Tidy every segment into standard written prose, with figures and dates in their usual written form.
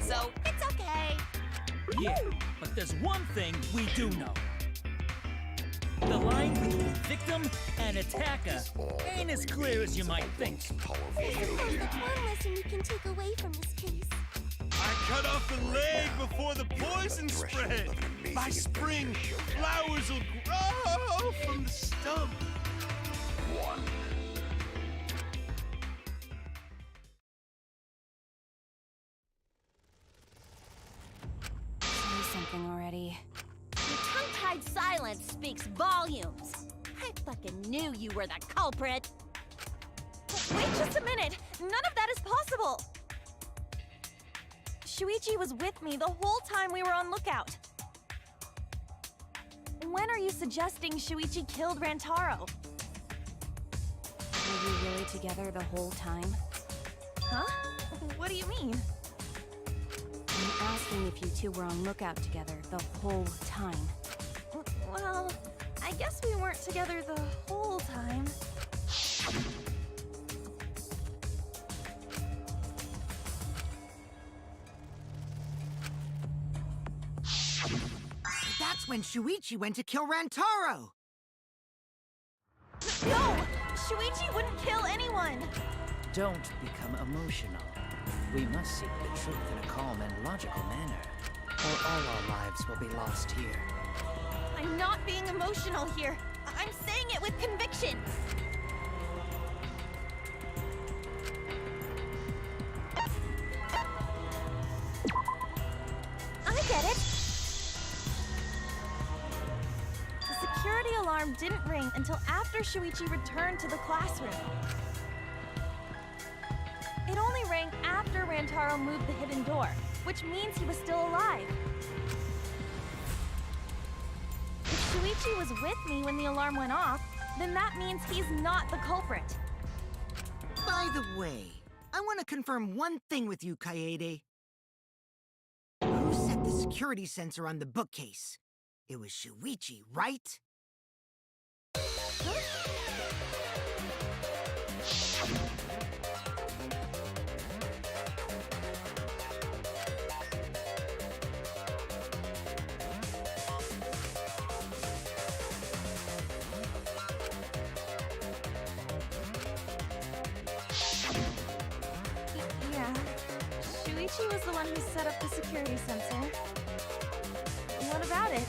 so it's okay. Yeah, but there's one thing we do know. The line between victim and attacker ain't as clear as you might think. I suppose that's one lesson you can take away from this case. I cut off the leg before the poison spread. By spring, flowers will grow from the stump. Say something already. Your tongue-tied silence speaks volumes. I fucking knew you were the culprit. Wait just a minute! None of that is possible! Shuichi was with me the whole time we were on lookout. When are you suggesting Shuichi killed Rantaro? Were you really together the whole time? Huh? What do you mean? I'm asking if you two were on lookout together the whole time. Well, I guess we weren't together the whole time. That's when Shuichi went to kill Rantaro! No! Shuichi wouldn't kill anyone! Don't become emotional. We must seek the truth in a calm and logical manner, or all our lives will be lost here. I'm not being emotional here. I'm saying it with conviction. I get it. The security alarm didn't ring until after Shuichi returned to the classroom. It only rang after Rantaro moved the hidden door, which means he was still alive. If Shuichi was with me when the alarm went off, then that means he's not the culprit. By the way, I want to confirm one thing with you, Kaede. Who set the security sensor on the bookcase? It was Shuichi, right? Yeah, Shuichi was the one who set up the security sensor. What about it?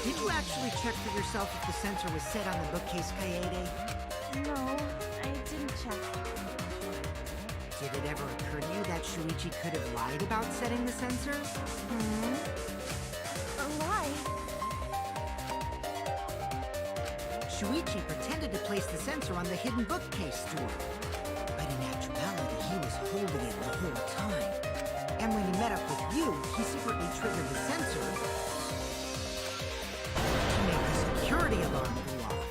Did you actually check for yourself if the sensor was set on the bookcase, Kaede? No, I didn't check. Did it ever occur to you that Shuichi could have lied about setting the sensor? Why? Shuichi pretended to place the sensor on the hidden bookcase door. But in actuality, he was holding it the whole time. And when he met up with you, he secretly triggered the sensor to make the security alarm go off.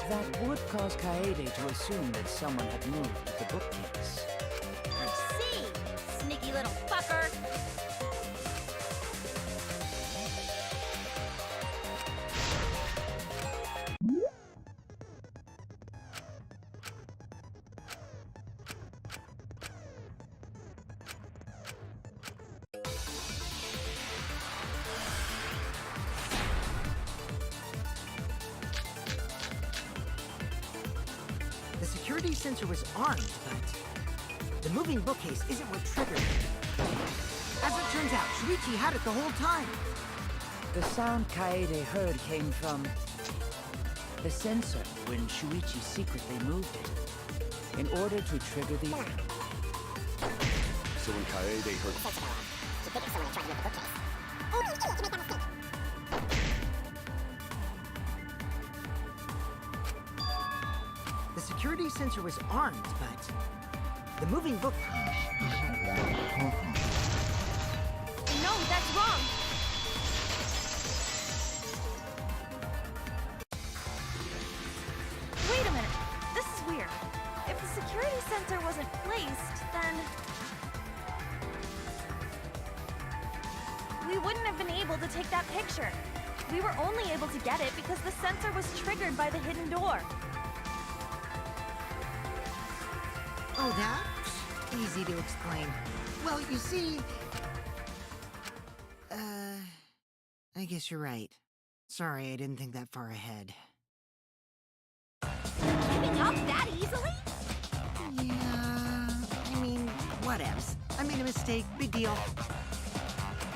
That would cause Kaede to assume that someone had moved the bookcase. I see, sneaky little fucker. The security sensor was armed, but the moving bookcase isn't what triggered it. As it turns out, Shuichi had it the whole time. The sound Kaede heard came from the sensor when Shuichi secretly moved it in order to trigger the... So when Kaede heard the sensor go off, he figured someone had tried to move the bookcase. Only an idiot could make that mistake. The security sensor was armed, but the moving book... No, that's wrong! Wait a minute. This is weird. If the security sensor wasn't placed, then... we wouldn't have been able to take that picture. We were only able to get it because the sensor was triggered by the hidden door. Oh, that? Easy to explain. Well, you see... I guess you're right. Sorry, I didn't think that far ahead. Giving up that easily? Yeah... I mean, whatevs. I made a mistake. Big deal.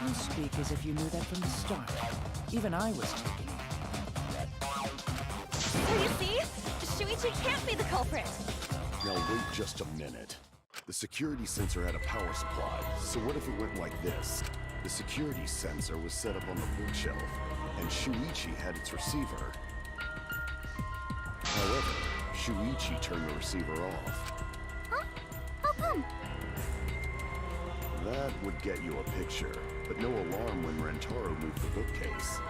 You speak as if you knew that from the start. Even I was taking it. So you see? Shuichi can't be the culprit. Now wait just a minute. The security sensor had a power supply, so what if it went like this? The security sensor was set up on the bookshelf, and Shuichi had its receiver. However, Shuichi turned the receiver off. Huh? How come? That would get you a picture, but no alarm when Rentaro moved the bookcase.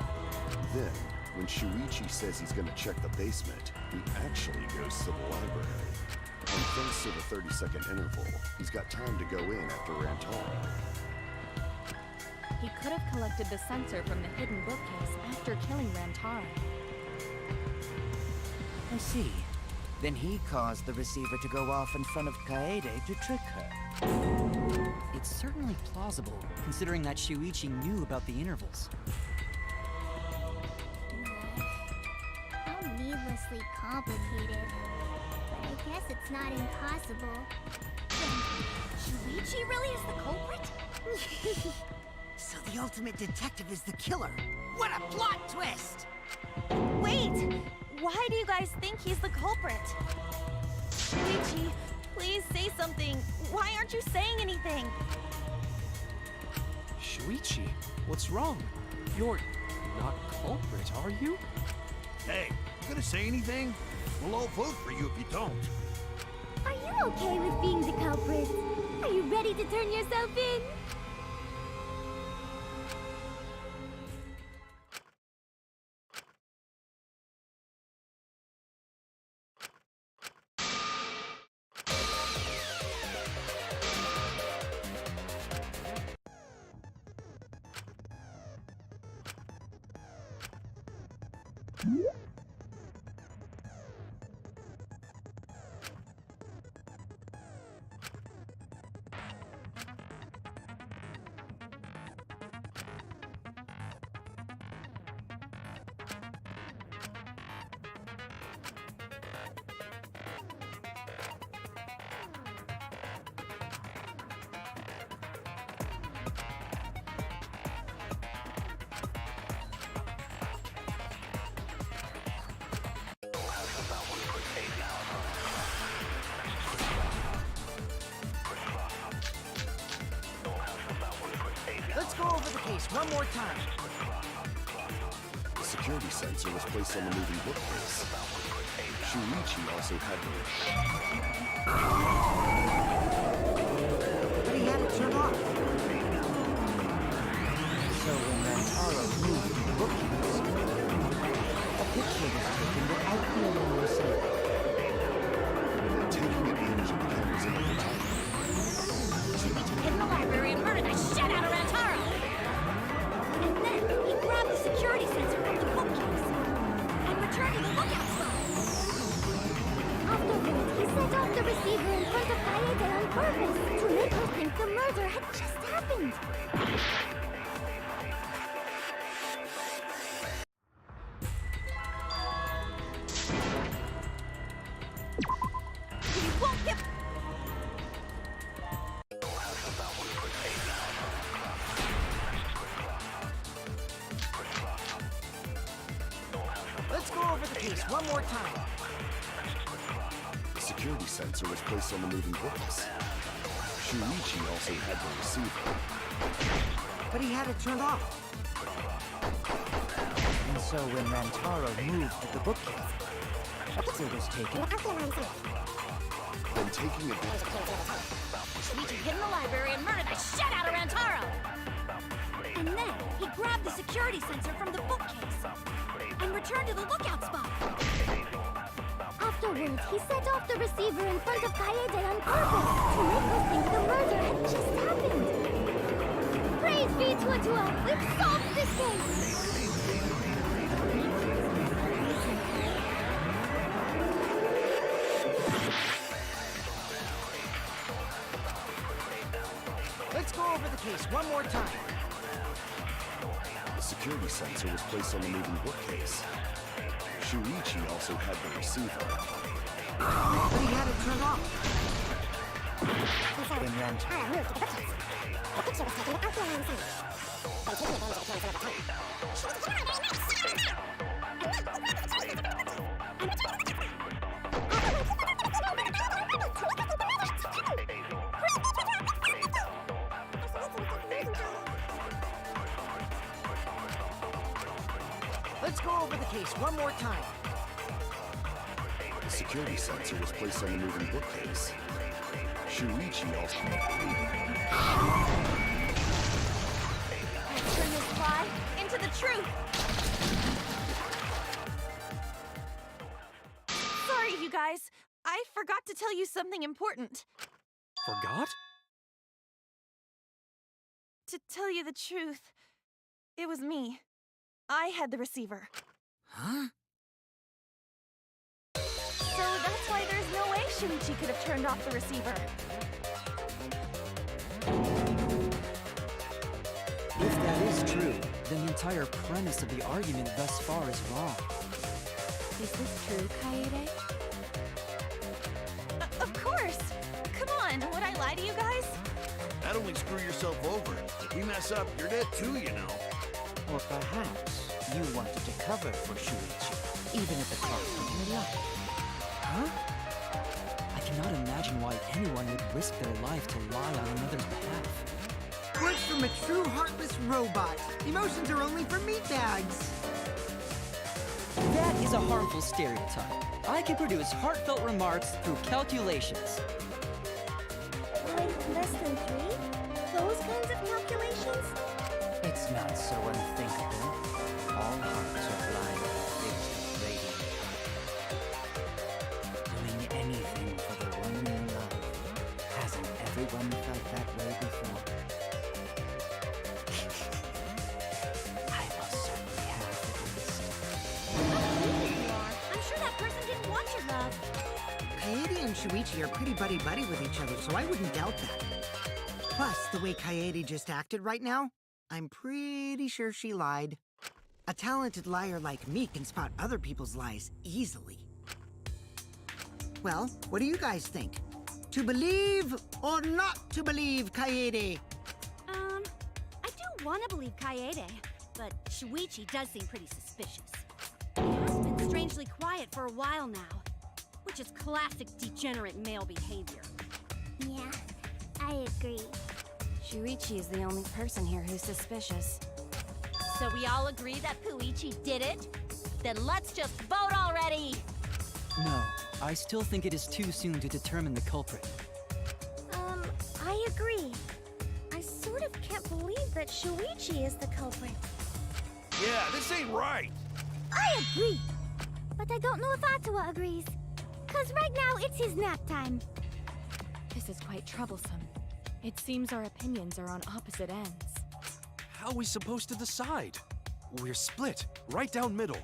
Then, when Shuichi says he's gonna check the basement, he actually goes to the library. And thanks to the 30-second interval, he's got time to go in after Rantaro. He could have collected the sensor from the hidden bookcase after killing Rantaro. I see. Then he caused the receiver to go off in front of Kaede to trick her. It's certainly plausible, considering that Shuichi knew about the intervals. How needlessly complicated. But I guess it's not impossible. Shuichi really is the culprit? So the ultimate detective is the killer. What a plot twist! Wait! Why do you guys think he's the culprit? Shuichi, please say something. Why aren't you saying anything? Shuichi, what's wrong? You're not culprit, are you? Hey, you gonna say anything? We'll all vote for you if you don't. Are you okay with being the culprit? Are you ready to turn yourself in? Let's go over the case one more time. The security sensor was placed on the moving bookcase. Shuichi also had the... But he had it turned off. So when Rantaro moved the bookcase, a picture was taken without the alarm receiver. Then taking advantage of the cameras in the time. Shuichi hid in the library and murdered the shit out of Rantaro! And then he grabbed the security sensor from the bookcase and returned to the lookout spot. Afterwards, he set off the receiver in front of Kaede on purpose to make her think the murder had just happened. He won't get... Let's go over the case one more time. The security sensor was placed on the moving bookcase. Shuichi also had the receiver. But he had it turned off. And so when Rantaro moved the bookcase, a picture was taken. Then taking advantage... Shuichi hid in the library and murdered the shit out of Rantaro! And then he grabbed the security sensor from the bookcase and returned to the lookout spot. Afterwards, he set off the receiver in front of Kaede on purpose to make her think the murder had just happened. Praise be to Atua! We've solved this case! Let's go over the case one more time. The security sensor was placed on the moving bookcase. Shuichi also had the receiver. But he had it turned off. Tara moved to the bookcase. The picture was taken out the alarm sign. By taking advantage of the camera's overtime, she was very nice. Let's go over the case one more time. The security sensor was placed on the moving bookcase. Shuichi also... Let's turn this lie into the truth. Sorry, you guys. I forgot to tell you something important. Forgot? To tell you the truth, it was me. I had the receiver. Huh? So that's why there's no way Shuichi could have turned off the receiver. If that is true, then the entire premise of the argument thus far is wrong. Is this true, Kaede? Of course! Come on, would I lie to you guys? That'd only screw yourself over. If we mess up, you're dead too, you know. Or perhaps you wanted to cover for Shuichi, even at the cost of your life. Huh? I cannot imagine why anyone would risk their life to lie on another's behalf. Words from a true heartless robot. Emotions are only for meatbags. That is a harmful stereotype. I can produce heartfelt remarks through calculations. Like less than 3? Those kinds of calculations? It's not so unthinkable. All hearts are blind and fixed with radiance. Doing anything for the one you love. Hasn't everyone felt that way before? I most certainly have, at least. You are. I'm sure that person didn't want your love. Kaede and Shuichi are pretty buddy-buddy with each other, so I wouldn't doubt that. Plus, the way Kaede just acted right now, I'm pretty sure she lied. A talented liar like me can spot other people's lies easily. Well, what do you guys think? To believe or not to believe, Kaede? I do want to believe Kaede, but Shuichi does seem pretty suspicious. He has been strangely quiet for a while now, which is classic degenerate male behavior. Yeah, I agree. Shuichi is the only person here who's suspicious. So we all agree that Puichi did it? Then let's just vote already! No, I still think it is too soon to determine the culprit. I agree. I sort of can't believe that Shuichi is the culprit. Yeah, this ain't right. I agree. But I don't know if Atawa agrees. 'Cause right now it's his nap time. This is quite troublesome. It seems our opinions are on opposite ends. How are we supposed to decide? We're split, right down middle.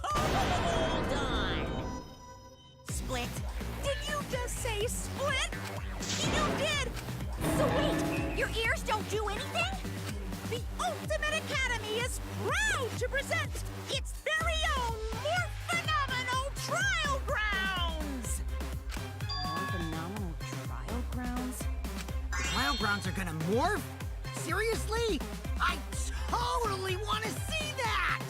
Hold on! Split? Did you just say split? You did! So wait, your ears don't do anything? The Ultimate Academy is proud to present its very own more phenomenal trial grounds! More phenomenal trial grounds? The trial grounds are gonna morph? Seriously? I totally want to see that!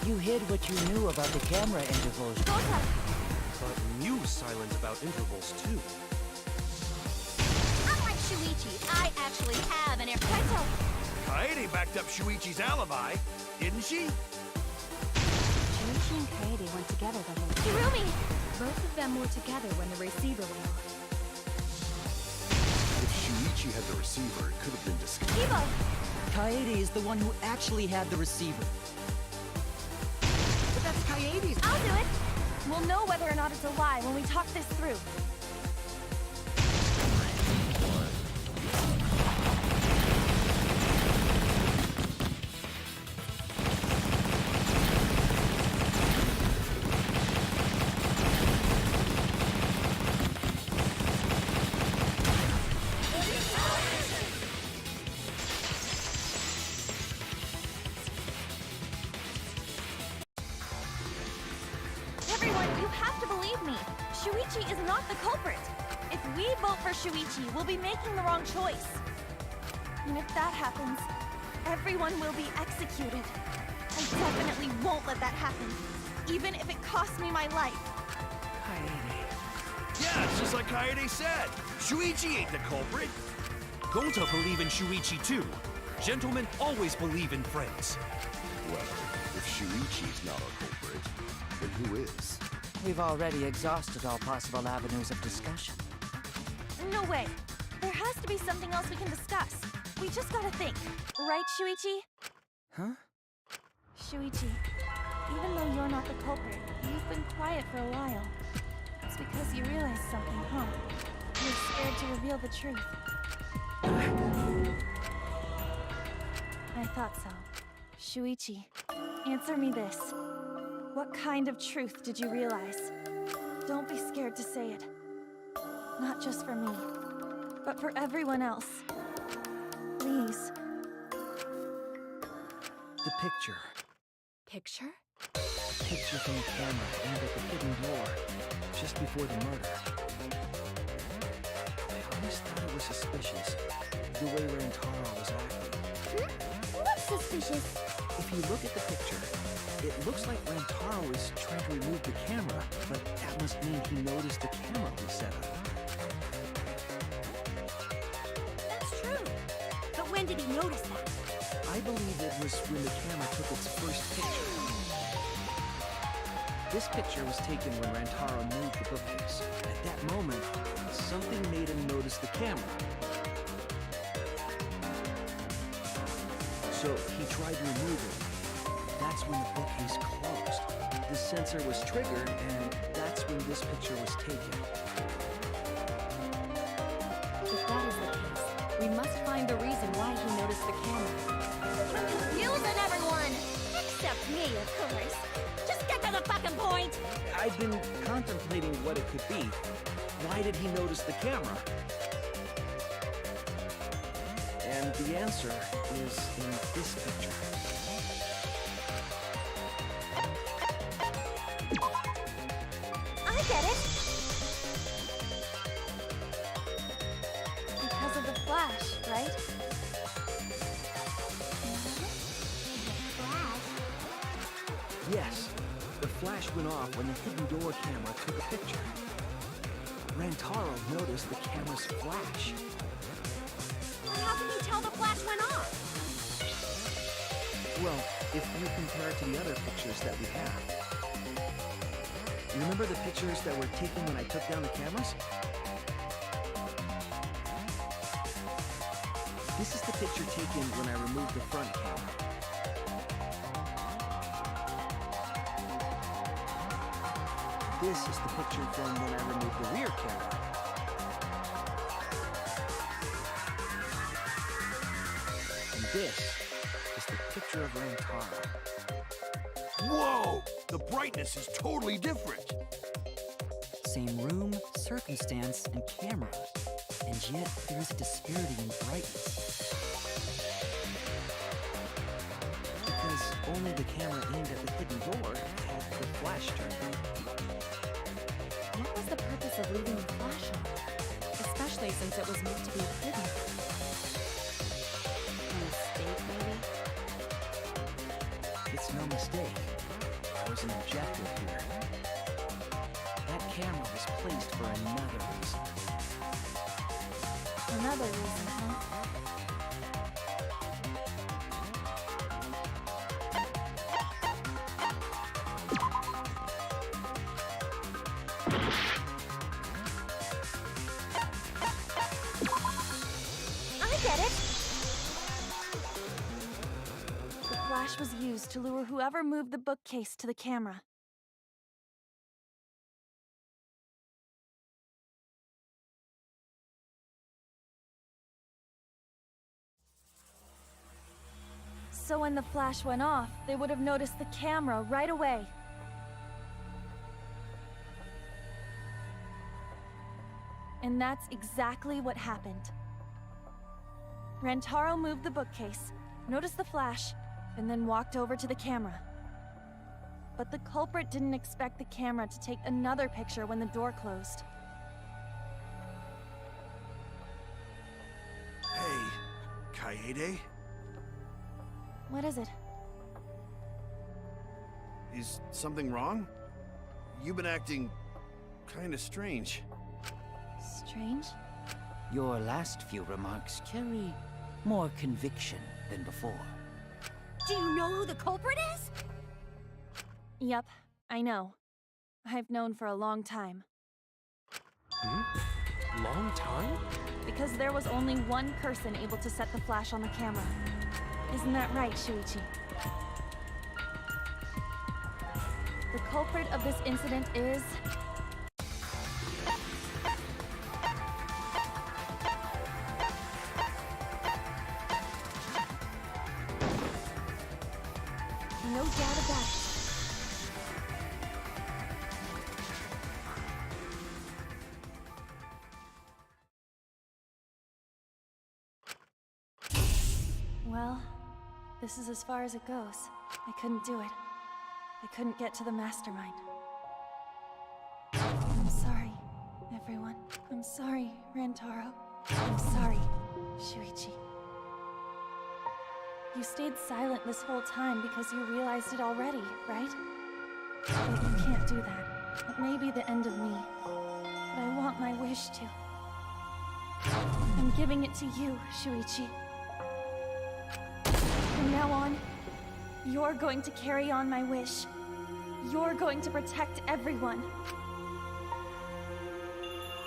You hid what you knew about the camera intervals. Gota! But you silent about intervals too. Unlike Shuichi, I actually have an Kaito! Kaede backed up Shuichi's alibi, didn't she? Shuichi and Kaede went together the whole time. Kirumi! Both of them were together when the receiver went off. If Shuichi had the receiver, it could have been discovered. Kibo! Kaede is the one who actually had the receiver. But that's Kaede's. I'll do it! We'll know whether or not it's a lie when we talk this through. Everyone, you have to believe me. Shuichi is not the culprit. If we vote for Shuichi, we'll be making the wrong choice. And if that happens, everyone will be executed. I definitely won't let that happen, even if it costs me my life. Yeah, it's just like Kaede said. Shuichi ain't the culprit. Gota believe in Shuichi too. Gentlemen always believe in friends. Well, if Shuichi's not our culprit, then who is? We've already exhausted all possible avenues of discussion. No way. There has to be something else we can discuss. We just gotta think. Right, Shuichi? Huh? Shuichi, even though you're not the culprit, you've been quiet for a while. It's because you realized something, huh? You're scared to reveal the truth. I thought so. Shuichi, answer me this. What kind of truth did you realize? Don't be scared to say it. Not just for me, but for everyone else. Please. The picture. Picture? Picture from the camera aimed at the hidden door, just before the murder. I always thought it was suspicious, the way Rentaro was acting. What's suspicious? If you look at the picture, it looks like Rentaro is trying to remove the camera, but that must mean he noticed the camera was set up. That's true. But when did he notice that? I believe it was when the camera took its first picture. This picture was taken when Rantaro moved the bookcase. At that moment, something made him notice the camera. So he tried to remove it. That's when the bookcase closed. The sensor was triggered, and that's when this picture was taken. If that is the case, we must find the reason why he noticed the camera. You're confusing everyone! Except me, of course. Just get to the fucking point! I've been contemplating what it could be. Why did he notice the camera? And the answer is in this picture. I get it! Because of the flash, right? Yes, the flash went off when the hidden door camera took a picture. Rantaro noticed the camera's flash. How can you tell the flash went off? Well, if you compare it to the other pictures that we have. Remember the pictures that were taken when I took down the cameras? This is the picture taken when I removed the front camera. This is the picture from when I removed the rear camera. And this is the picture of Rantaro. Whoa! The brightness is totally different. Same room, circumstance, and camera. And yet, there is a disparity in brightness. Because only the camera aimed at the hidden door had the flash turned on. What was the purpose of leaving the flash on? Especially since it was meant to be hidden. A mistake, maybe? It's no mistake. there's an objective here. That camera was placed for another reason. Another reason, huh? I get it. The flash was used to lure whoever moved the bookcase to the camera. So when the flash went off, they would have noticed the camera right away. And that's exactly what happened. Rantaro moved the bookcase, noticed the flash, and then walked over to the camera. But the culprit didn't expect the camera to take another picture when the door closed. Hey, Kaede? What is it? Is something wrong? You've been acting kinda strange. Strange? Your last few remarks carry more conviction than before. Do you know who the culprit is? Yep, I know. I've known for a long time. Long time? Because there was only one person able to set the flash on the camera. Isn't that right, Shuichi? The culprit of this incident is... no doubt about it. Well, this is as far as it goes. I couldn't do it. I couldn't get to the mastermind. I'm sorry, everyone. I'm sorry, Rantaro. I'm sorry, Shuichi. You stayed silent this whole time because you realized it already, right? But you can't do that. It may be the end of me, but I want my wish to. I'm giving it to you, Shuichi. From now on, you're going to carry on my wish. You're going to protect everyone.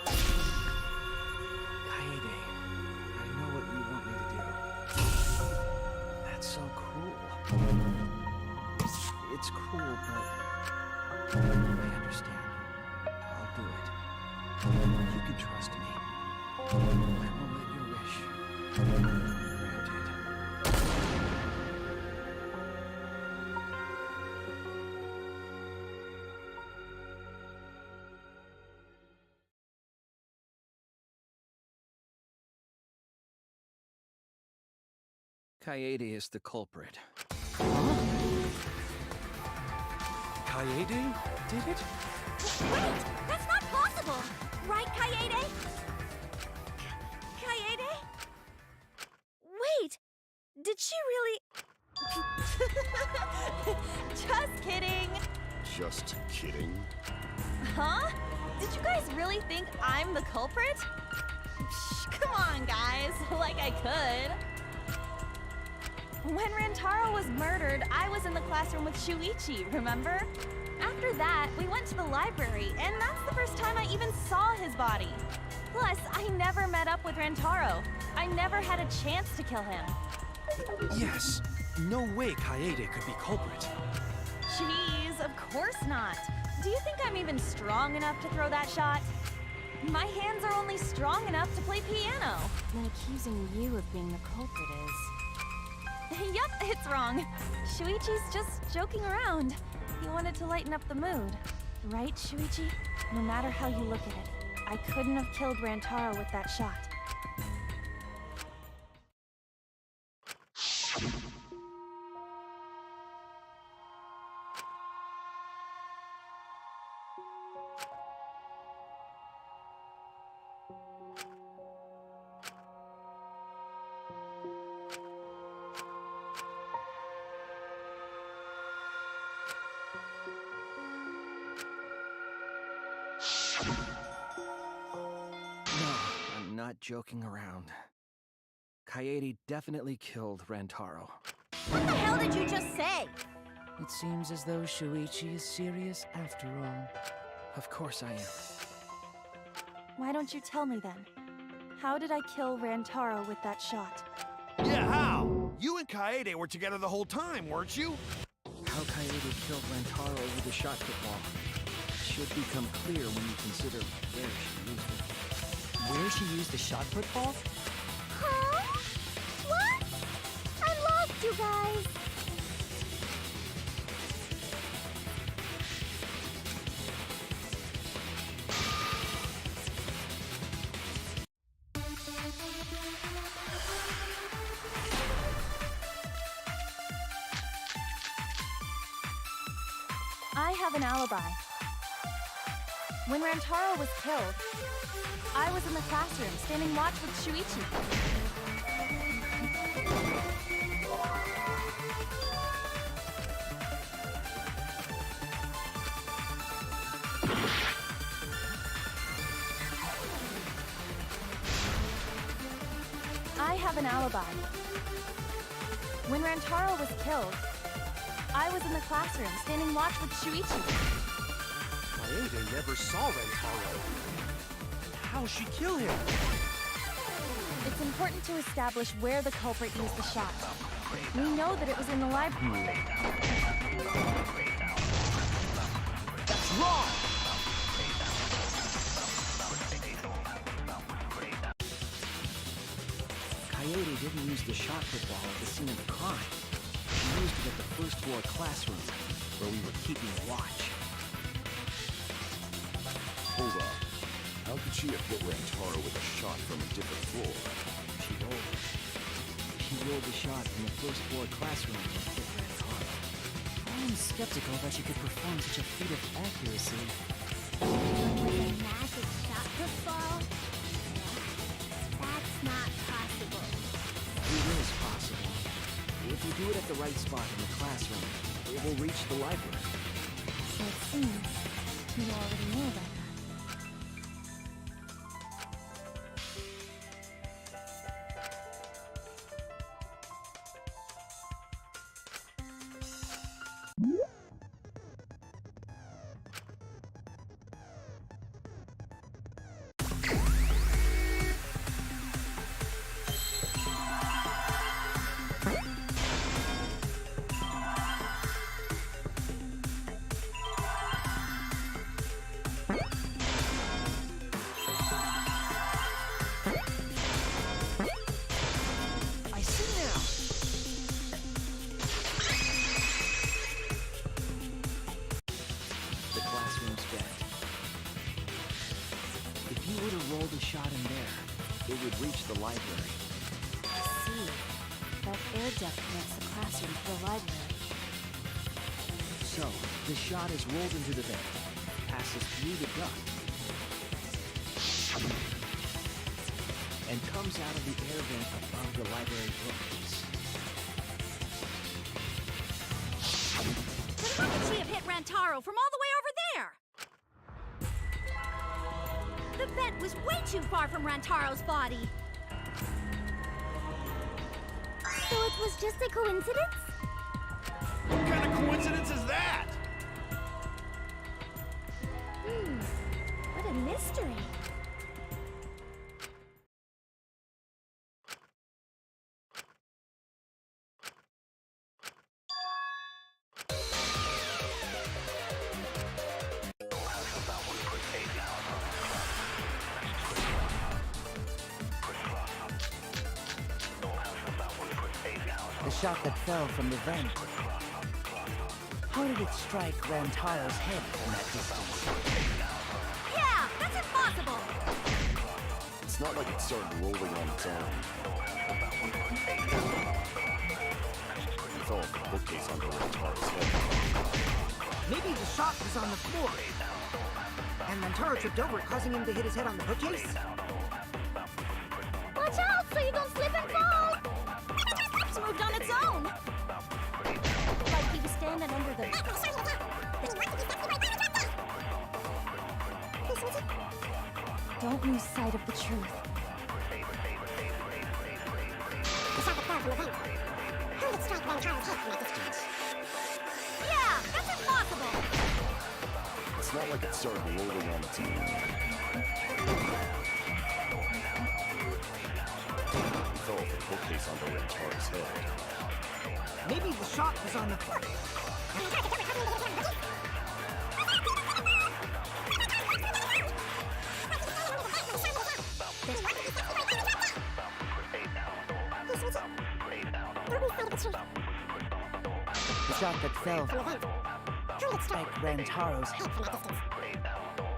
Kaede, I know what you want me to do. That's so cruel. It's cruel, but I understand. I'll do it. You can trust me. I will let your wish granted. Kaede is the culprit. Kaede did it? Wait! That's not possible! Right, Kaede? Kaede? Wait! Did she really... Just kidding! Just kidding. Huh? Did you guys really think I'm the culprit? Psh, come on, guys. Like I could. When Rantaro was murdered, I was in the classroom with Shuichi, remember? After that, we went to the library, and that's the first time I even saw his body. Plus, I never met up with Rantaro. I never had a chance to kill him. Yes. No way Kaede could be culprit. Jeez, of course not. Do you think I'm even strong enough to throw that shot? My hands are only strong enough to play piano. Then accusing you of being the culprit is... Yep, it's wrong. Shuichi's just joking around. He wanted to lighten up the mood. Right, Shuichi? No matter how you look at it, I couldn't have killed Rantaro with that shot. No, I'm not joking around. Kaede definitely killed Rantaro. What the hell did you just say? It seems as though Shuichi is serious after all. Of course I am. Why don't you tell me then? How did I kill Rantaro with that shot? Yeah, how? You and Kaede were together the whole time, weren't you? How Kaede killed Rantaro with the shot put ball should become clear when you consider where she used it. Where she used the shot put ball? Huh? What? I'm lost, you guys. I have an alibi. When Rantaro was killed, I was in the classroom standing watch with Shuichi. I have an alibi. When Rantaro was killed, I was in the classroom standing watch with Shuichi. Kaede never saw Rantaro. How'd she kill him? It's important to establish where the culprit used the shot. We know that it was in the library. That's wrong! Kaede didn't use the shot put ball at the scene of the crime. She used it at the first floor classroom, where we were keeping watch. Hold on. How could she have hit Rantaro with a shot from a different floor? She rolled it. She rolled the shot from the first floor classroom and hit Rantaro. I'm skeptical that she could perform such a feat of accuracy. With a magic shot football? That's not possible. It is possible. If you do it at the right spot in the classroom, it will reach the library. So it seems you already knew about that. I see now! The classroom's bent. If you were to roll the shot in there, it would reach the library. I see. That air duct connects the classroom to the library. So, the shot is rolled into the vent, passes through the duct, and comes out of the air vent above the library bookcase. Then how could she have hit Rantaro from all the way over there? The vent was way too far from Rantaro's body. So it was just a coincidence? What kind of coincidence is that? What a mystery. The shot that fell from the vent. How did it strike Rantaro's head from that distance? Yeah, that's impossible. It's not like it started rolling on its own. It fell off the bookcase onto Rantaro's head. Maybe the shot was on the floor. And Rantaro tripped over it, causing him to hit his head on the bookcase? Watch out so you don't slip and fall! It's moved on its own. Like he was standing under the... Don't lose sight of the truth. The shot that fell from the vent. Who would strike Rantaro's head from that distance? Yeah, that's impossible! It's not like it started rolling on its own. He fell off the bookcase onto Rantaro's head. Maybe the shot was on the... The shot that fell From the vent. Who would strike Rantaro's head from that distance?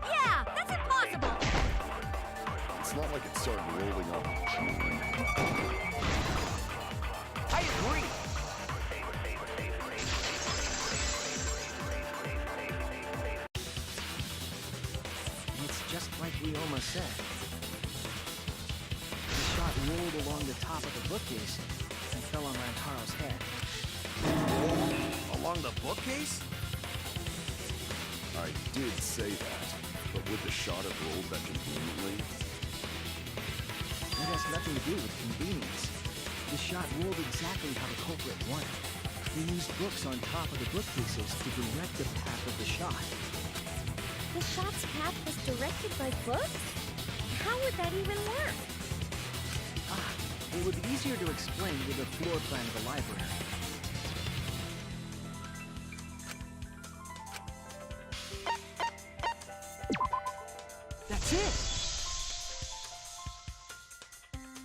Yeah, that's impossible! It's not like it started rolling on its own. I agree. It's just like we almost said. The shot rolled along the top of the bookcase and fell on Rantaro's head. Along the bookcase? I did say that, but would the shot have rolled that conveniently? That has nothing to do with convenience. The shot rolled exactly how the culprit wanted. They used books on top of the bookcases to direct the path of the shot. The shot's path was directed by books? How would that even work? It would be easier to explain with a floor plan of the library. That's it!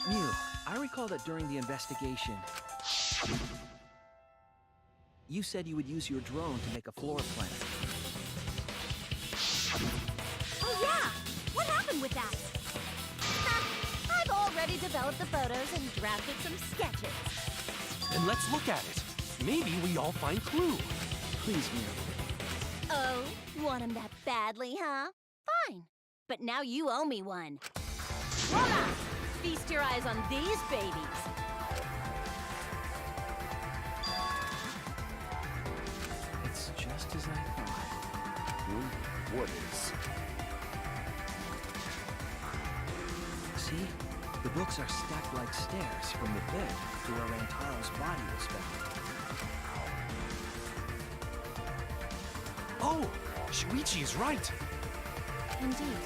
Mew, I recall that during the investigation, you said you would use your drone to make a floor plan. Oh yeah! What happened with that? I've already developed the photos and drafted some sketches. Then let's look at it. Maybe we all find clue. Please, Mew. Oh, want him that badly, huh? Fine. But now you owe me one. Voila! Feast your eyes on these babies. It's just as I thought. What is? See? The books are stacked like stairs from the bed to where Rantaro's body was found. Oh, Shuichi is right. Indeed,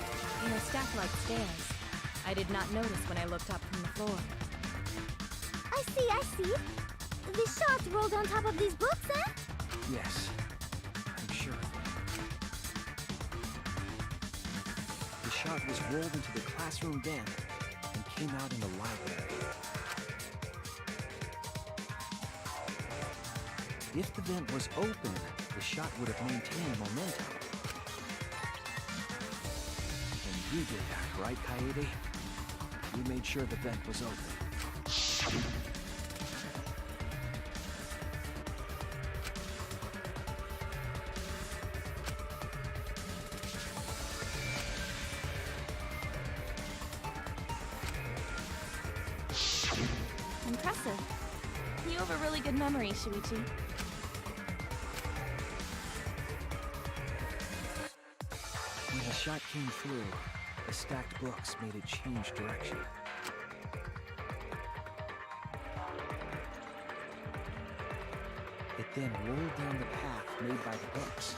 they are stacked like stairs. I did not notice when I looked up from the floor. I see. The shots rolled on top of these books, eh? Yes, I'm sure of it. The shot was rolled into the classroom vent and came out in the library. If the vent was open, the shot would have maintained momentum. And you did that, right, Kaede? You made sure the vent was open. Impressive. You have a really good memory, Shuichi. When the shot came through, the stacked books made it change direction. It then rolled down the path made by the books.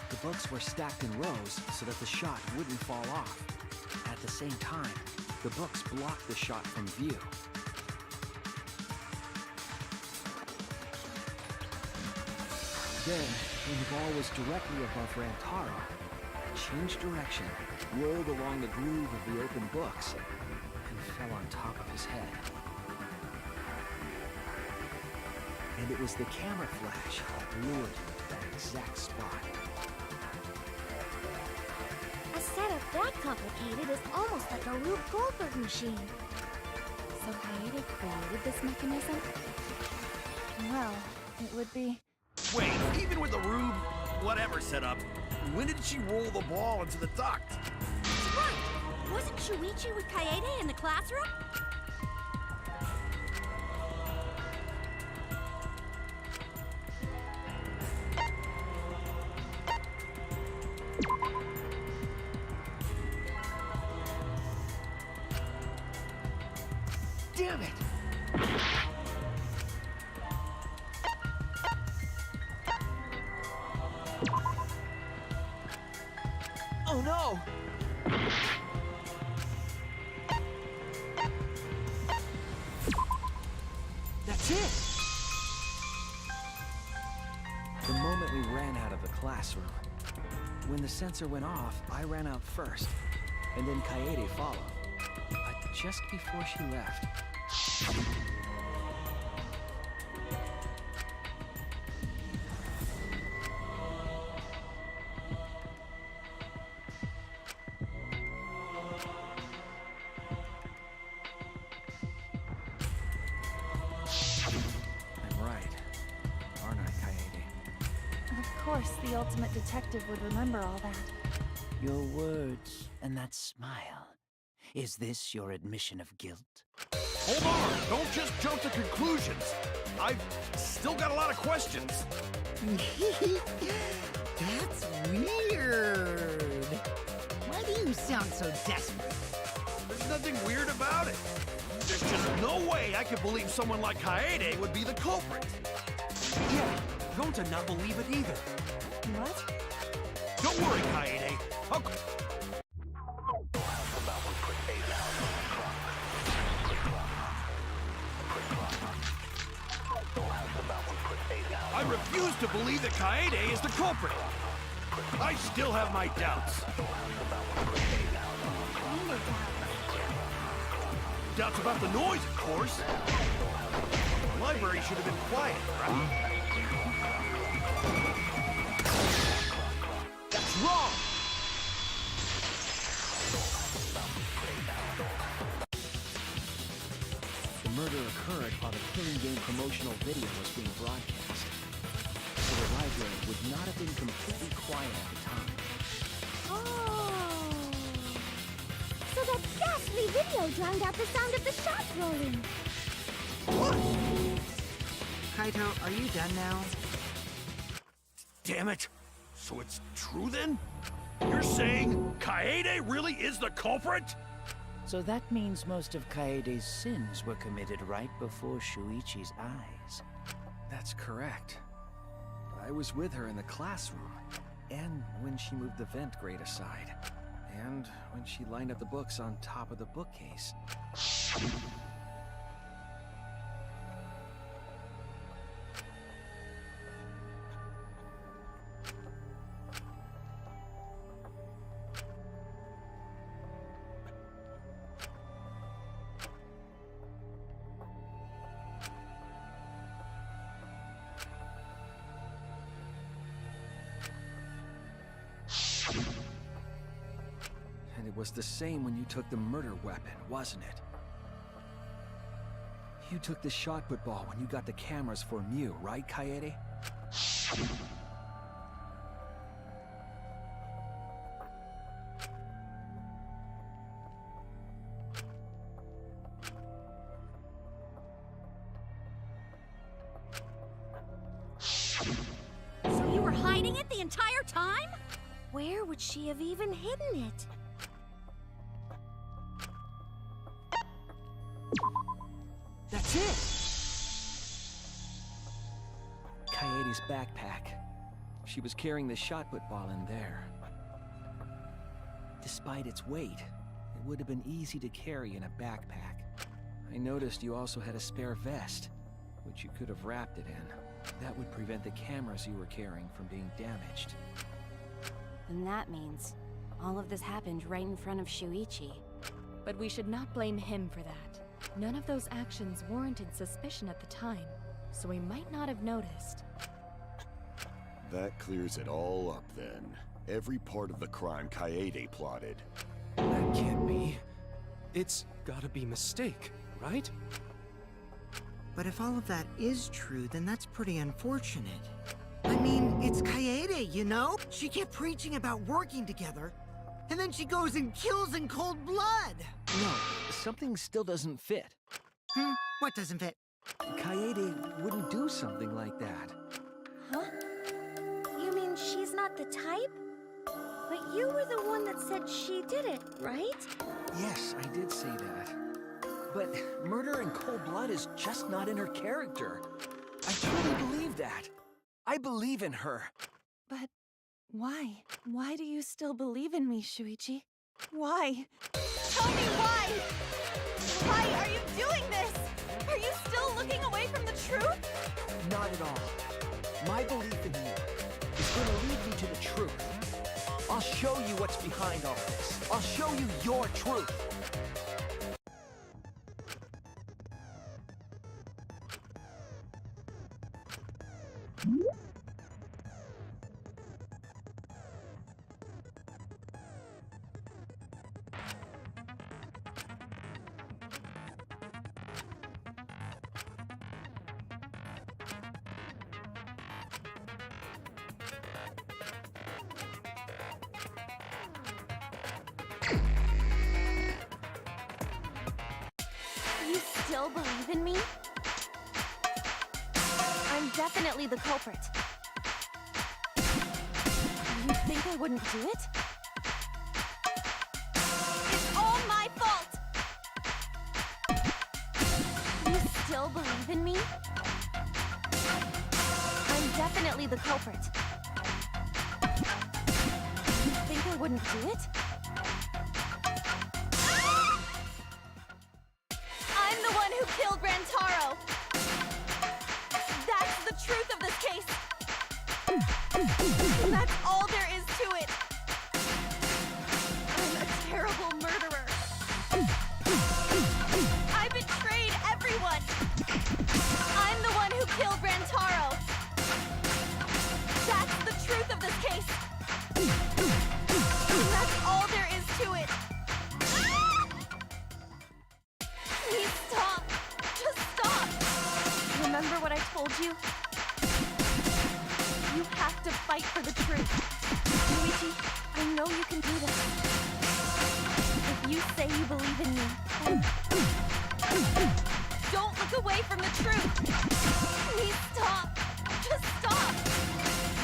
The books were stacked in rows so that the shot wouldn't fall off. At the same time, the books blocked the shot from view. Then, when the ball was directly above Rantaro, it changed direction, rolled along the groove of the open books, and fell on top of his head. And it was the camera flash that lured him to that exact spot. A setup that complicated is almost like a Rube Goldberg machine. So Kaede created this mechanism? Well, it would be... Wait, even with the Rube, whatever setup, when did she roll the ball into the duct? That's right! Wasn't Shuichi with Kaede in the classroom? Oh no! That's it! The moment we ran out of the classroom. When the sensor went off, I ran out first, and then Kaede followed. But just before she left... I'm right, aren't I, Kaede? Of course, the ultimate detective would remember all that. Your words and that smile. Is this your admission of guilt? Hold on! Don't just jump to conclusions! I've still got a lot of questions. That's weird. Why do you sound so desperate? There's nothing weird about it. There's just no way I could believe someone like Kaede would be the culprit. Yeah, Gonta not believe it either. What? Don't worry, Kaede. I refuse to believe that Kaede is the culprit. I still have my doubts. Doubts about the noise, of course. The library should have been quiet, right? That's wrong! The murder occurred while the Killing Game promotional video was being broadcast. So the library would not have been completely quiet at the time. Oh. So that ghastly video drowned out the sound of the shots rolling. Kaito, are you done now? Damn it! So it's true then? You're saying Kaede really is the culprit? So that means most of Kaede's sins were committed right before Shuichi's eyes. That's correct. I was with her in the classroom, and when she moved the vent grate aside, and when she lined up the books on top of the bookcase. And it was the same when you took the murder weapon, wasn't it? You took the shot put ball when you got the cameras for Mew, right, Kaede? So you were hiding it the entire time? Where would she have even hidden it? That's it! Kaede's backpack. She was carrying the shot put ball in there. Despite its weight, it would have been easy to carry in a backpack. I noticed you also had a spare vest, which you could have wrapped it in. That would prevent the cameras you were carrying from being damaged. And that means all of this happened right in front of Shuichi. But we should not blame him for that. None of those actions warranted suspicion at the time, so we might not have noticed. That clears it all up then. Every part of the crime Kaede plotted. That can't be. It's gotta be mistake, right? But if all of that is true, then that's pretty unfortunate. I mean, it's Kaede, you know? She kept preaching about working together, and then she goes and kills in cold blood! No, something still doesn't fit. What doesn't fit? Kaede wouldn't do something like that. Huh? You mean she's not the type? But you were the one that said she did it, right? Yes, I did say that. But murder in cold blood is just not in her character. I truly believe that. I believe in her. But Why? Why do you still believe in me, Shuichi? Why? Tell me why! Why are you doing this? Are you still looking away from the truth? Not at all. My belief in you is going to lead me to the truth. I'll show you what's behind all this. I'll show you your truth. You still believe in me? I'm definitely the culprit. You think I wouldn't do it? It's all my fault! You still believe in me? I'm definitely the culprit. You think I wouldn't do it? I'm the one who killed Rantaro! That's the truth of this case! That's all there is to it! I'm a terrible murderer! I betrayed everyone! I'm the one who killed Rantaro! That's the truth of this case! That's all there is to it! Please stop! Just stop! Remember what I told you? You have to fight for the truth. Luigi, I know you can do this. If you say you believe in me, then... Don't look away from the truth! Please stop! Just stop!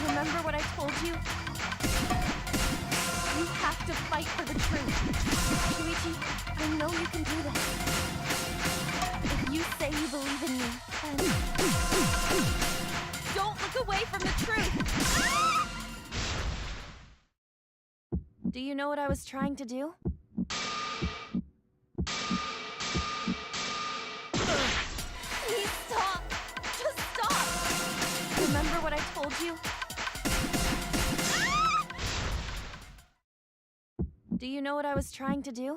Remember what I told you? You have to fight for the truth. Luigi, I know you can do this. If you say you believe in me, then... Don't look away from the truth! Do you know what I was trying to do? Please stop! Just stop! Remember what I told you? Do you know what I was trying to do?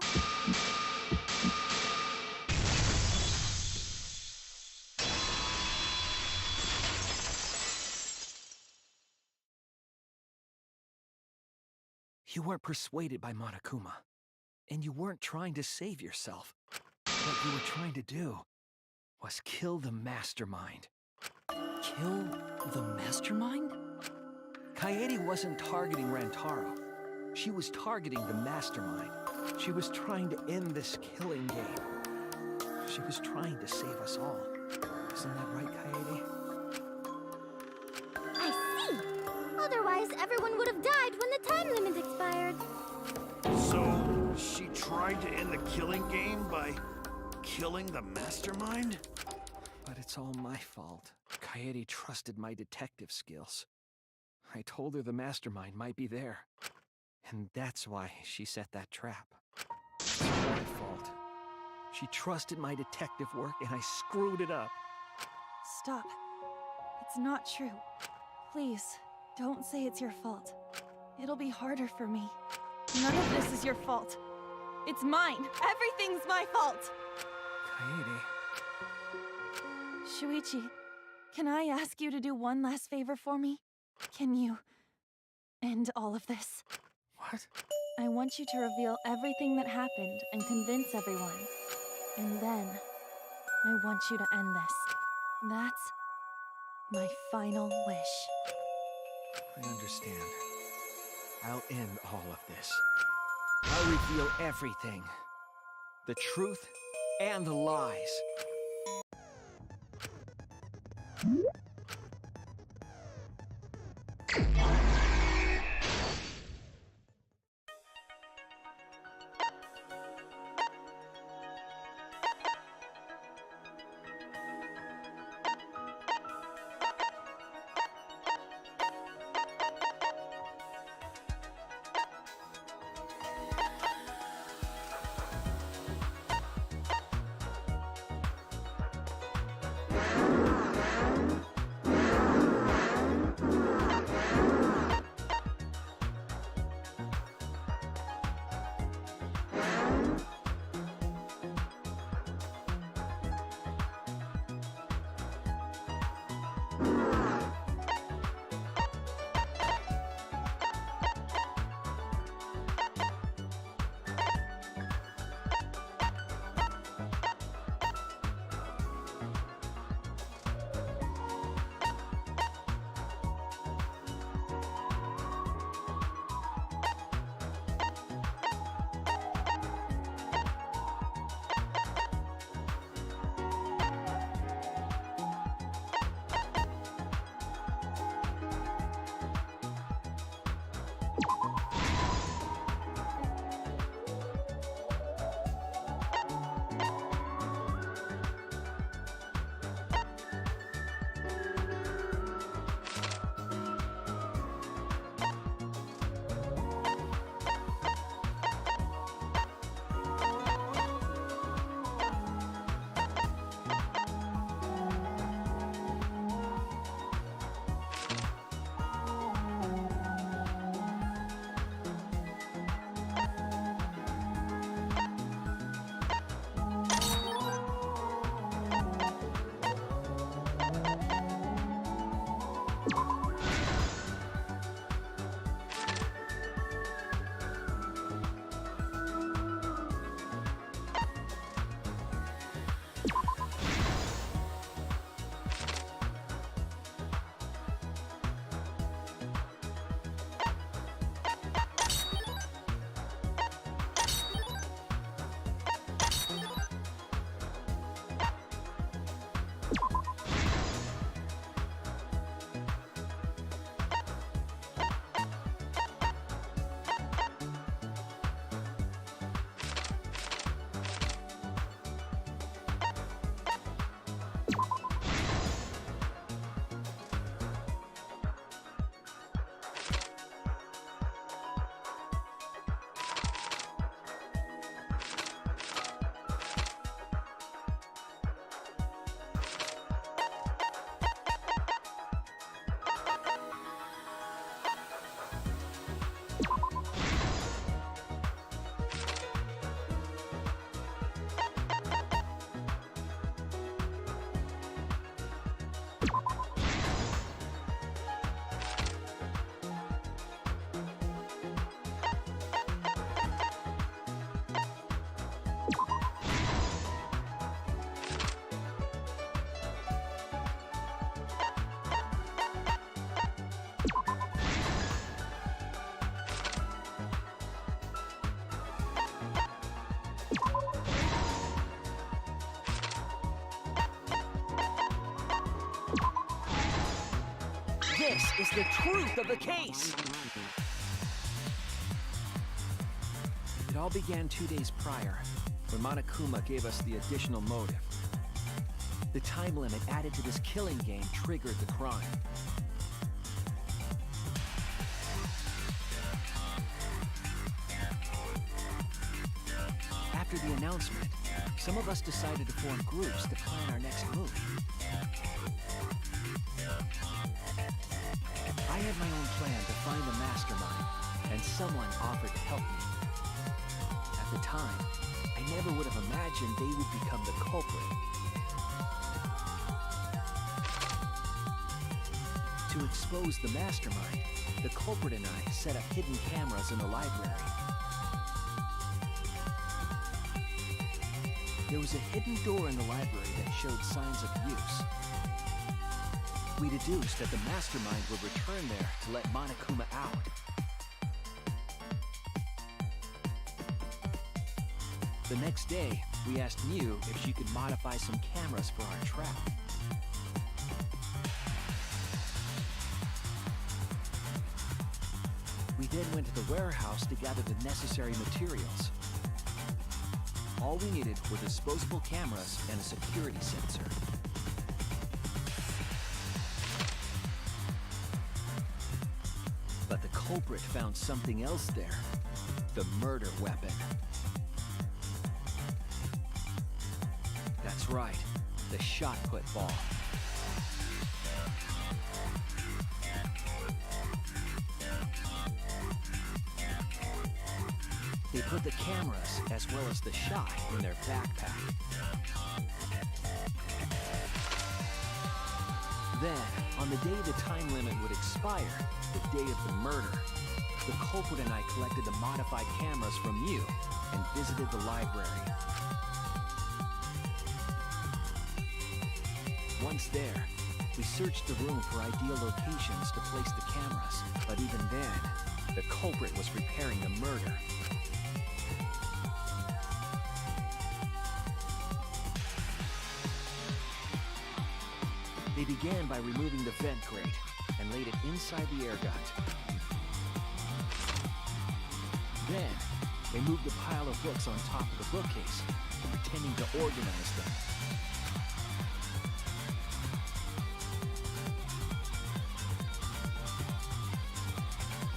You weren't persuaded by Monokuma, and you weren't trying to save yourself. What you were trying to do was kill the mastermind. Kill the mastermind? Kaede wasn't targeting Rantaro. She was targeting the mastermind. She was trying to end this killing game. She was trying to save us all. Isn't that right, Kaede? I see! Otherwise, everyone would have died when the time limit expired. So, she tried to end the killing game by killing the mastermind? But it's all my fault. Kaede trusted my detective skills. I told her the mastermind might be there. And that's why she set that trap. It's all my fault. She trusted my detective work and I screwed it up. Stop. It's not true. Please, don't say it's your fault. It'll be harder for me. None of this is your fault. It's mine. Everything's my fault. Kaede. Shuichi, can I ask you to do one last favor for me? Can you end all of this? What? I want you to reveal everything that happened and convince everyone. And then, I want you to end this. That's my final wish. I understand. I'll end all of this. I'll reveal everything. The truth and the lies. This is the truth of the case! It all began 2 days prior, when Monokuma gave us the additional motive. The time limit added to this killing game triggered the crime. After the announcement, some of us decided to form groups to plan our next move. I had my own plan to find the mastermind, and someone offered to help me. At the time, I never would have imagined they would become the culprit. To expose the mastermind, the culprit and I set up hidden cameras in the library. There was a hidden door in the library that showed signs of use. We deduced that the mastermind would return there to let Monokuma out. The next day, we asked Miu if she could modify some cameras for our trap. We then went to the warehouse to gather the necessary materials. All we needed were disposable cameras and a security sensor. But the culprit found something else there. The murder weapon. That's right, the shot-put ball. They put the cameras, as well as the shot, in their backpack. Then, on the day the time limit would expire, the day of the murder, the culprit and I collected the modified cameras from you and visited the library. Once there, we searched the room for ideal locations to place the cameras, but even then, the culprit was preparing the murder. They began by removing the vent grate and laid it inside the air duct. Then, they moved a pile of books on top of the bookcase, pretending to organize them.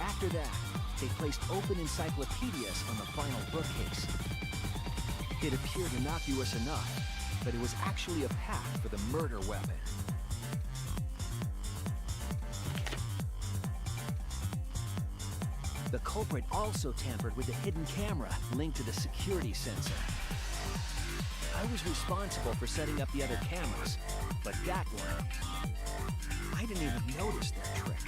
After that, they placed open encyclopedias on the final bookcase. It appeared innocuous enough, but it was actually a path for the murder weapon. The culprit also tampered with the hidden camera linked to the security sensor. I was responsible for setting up the other cameras, but that one, I didn't even notice their trick.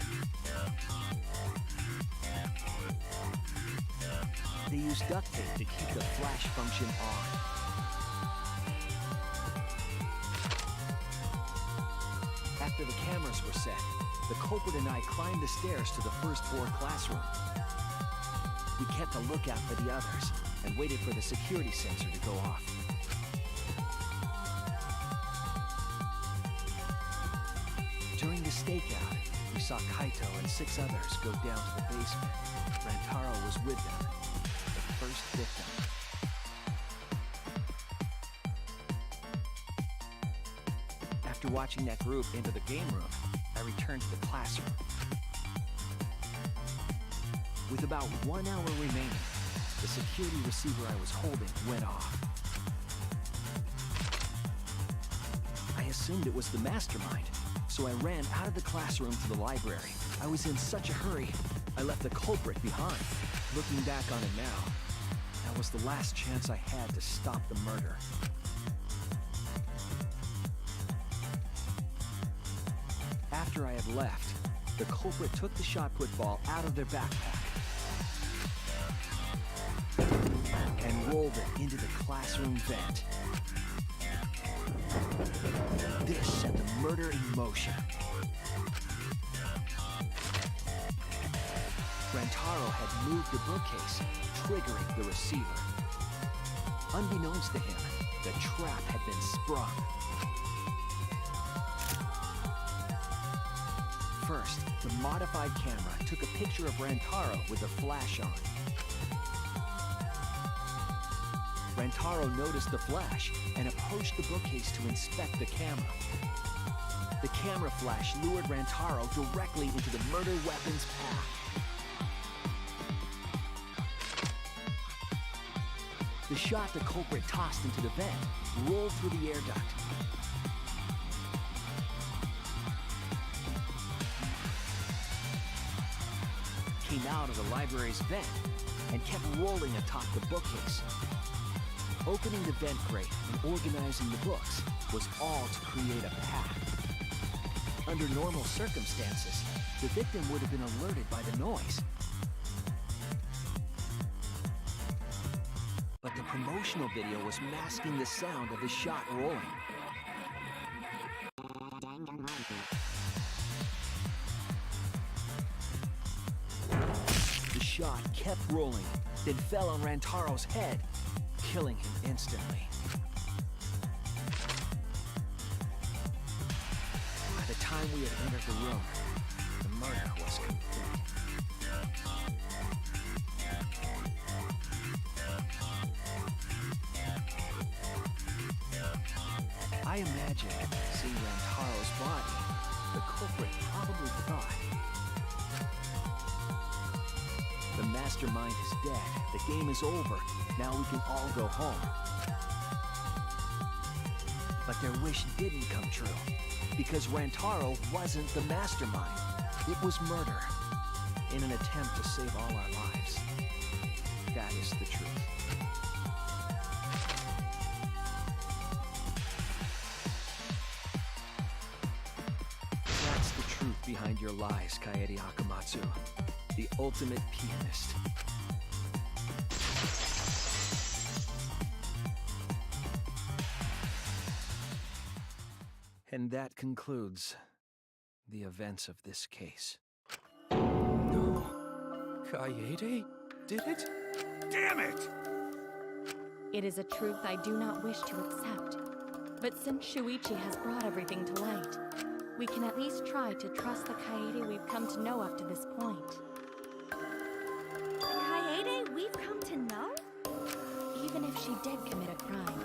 They used duct tape to keep the flash function on. After the cameras were set, the culprit and I climbed the stairs to the first floor classroom. We kept a lookout for the others and waited for the security sensor to go off. During the stakeout, we saw Kaito and 6 others go down to the basement. Rantaro was with them, the first victim. After watching that group into the game room, I returned to the classroom. With about 1 hour remaining, the security receiver I was holding went off. I assumed it was the mastermind, so I ran out of the classroom to the library. I was in such a hurry, I left the culprit behind. Looking back on it now, that was the last chance I had to stop the murder. After I had left, the culprit took the shot-put ball out of their backpack and rolled it into the classroom vent. This set the murder in motion. Rantaro had moved the bookcase, triggering the receiver. Unbeknownst to him, the trap had been sprung. First, the modified camera took a picture of Rantaro with a flash on. Rantaro noticed the flash and approached the bookcase to inspect the camera. The camera flash lured Rantaro directly into the murder weapon's path. The shot the culprit tossed into the vent rolled through the air duct. Came out of the library's vent and kept rolling atop the bookcase. Opening the vent grate and organizing the books was all to create a path. Under normal circumstances, the victim would have been alerted by the noise. But the promotional video was masking the sound of the shot rolling. The shot kept rolling, then fell on Rantaro's head, killing him instantly. By the time we had entered the room, the murder was complete. I imagine, seeing Rantaro's body, the culprit probably thought, the mastermind is dead, the game is over, now we can all go home. But their wish didn't come true, because Rantaro wasn't the mastermind. It was murder, in an attempt to save all our lives. That is the truth. That's the truth behind your lies, Kaede Akamatsu. The ultimate pianist. And that concludes the events of this case. No. Kaede did it? Damn it! It is a truth I do not wish to accept. But since Shuichi has brought everything to light, we can at least try to trust the Kaede we've come to know up to this point. The Kaede we've come to know? Even if she did commit a crime,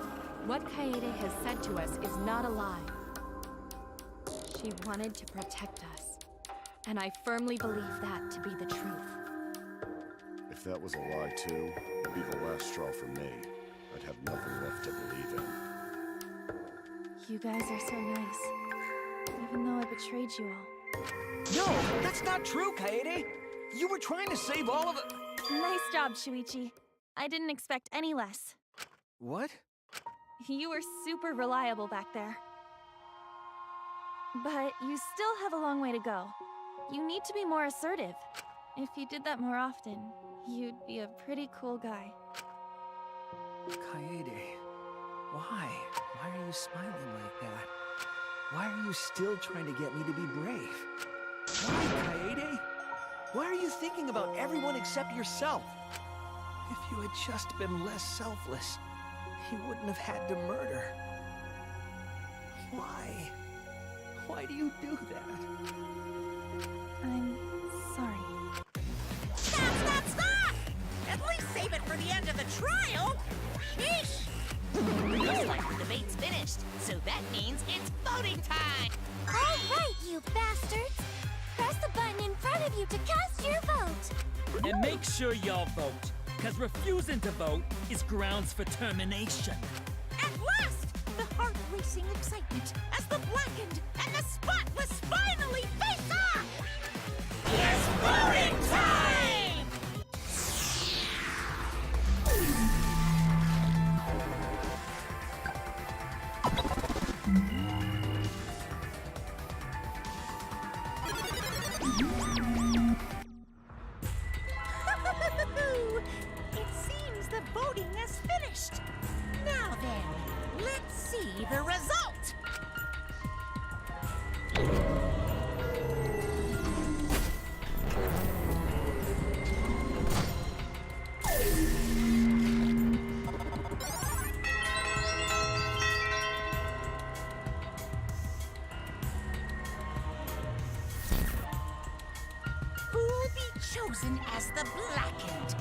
what Kaede has said to us is not a lie. She wanted to protect us, and I firmly believe that to be the truth. If that was a lie too, it'd be the last straw for me. I'd have nothing left to believe in. You guys are so nice, even though I betrayed you all. No, that's not true, Kaede! You were trying to save all of it. Nice job, Shuichi. I didn't expect any less. What? You were super reliable back there. But you still have a long way to go. You need to be more assertive. If you did that more often, you'd be a pretty cool guy. Kaede, why? Why are you smiling like that? Why are you still trying to get me to be brave? Why, Kaede? Why are you thinking about everyone except yourself? If you had just been less selfless, you wouldn't have had to murder. Why? Why do you do that? I'm sorry. Stop, stop, stop! At least save it for the end of the trial! Sheesh! Looks like the debate's finished, so that means it's voting time! All right, you bastards! Press the button in front of you to cast your vote! And make sure y'all vote, because refusing to vote is grounds for termination. At last! The heart-racing excitement as the blackened and the spotless finally face off! It's voting time! It seems the voting has finished. Now then, let's see the result. chosen as the Blackened.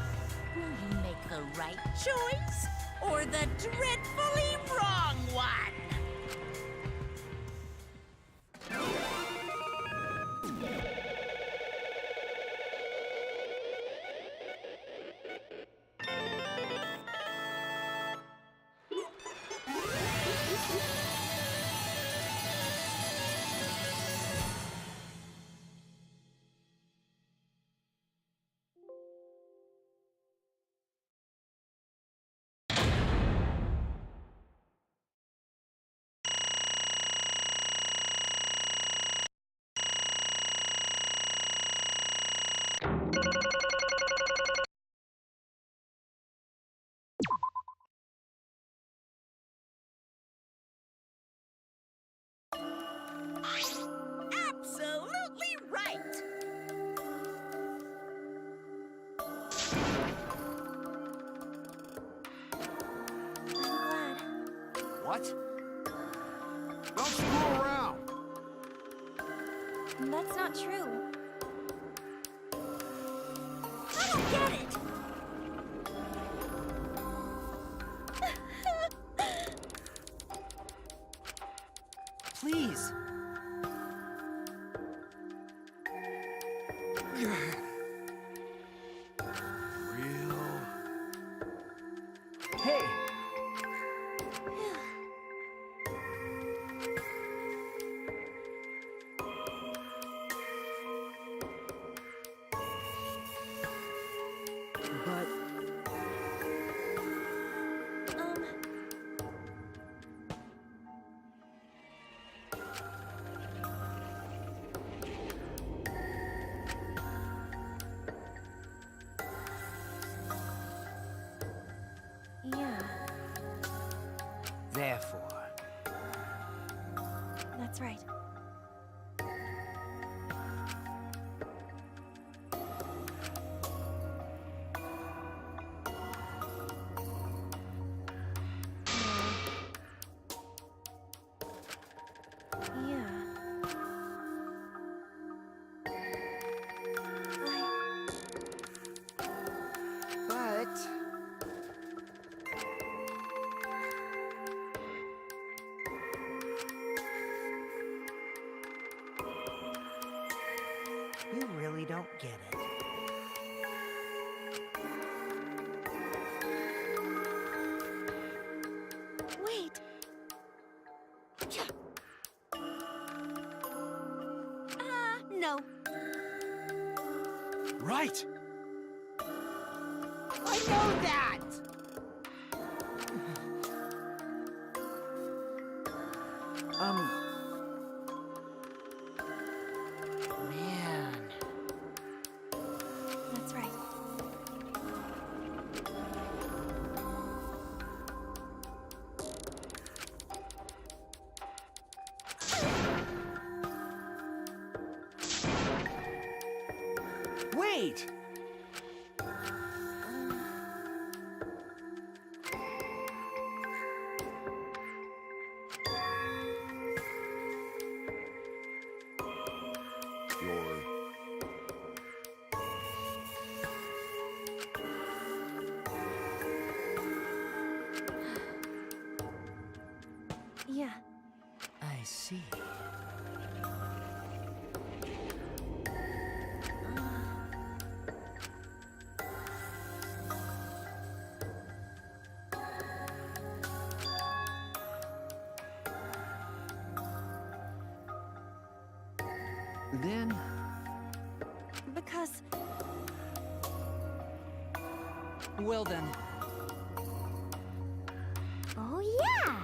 Will you make the right choice or the dreadfully wrong one? Absolutely right! I'm glad. What? Don't screw around! That's not true. I don't get it! Please. Real? Hey! But Yeah, therefore, that's right. Yeah. but you really don't get it. Wait. No. Right! I know that! Man. That's right. Wait! You're... Yeah. I see. Then, Because well then, Oh, yeah.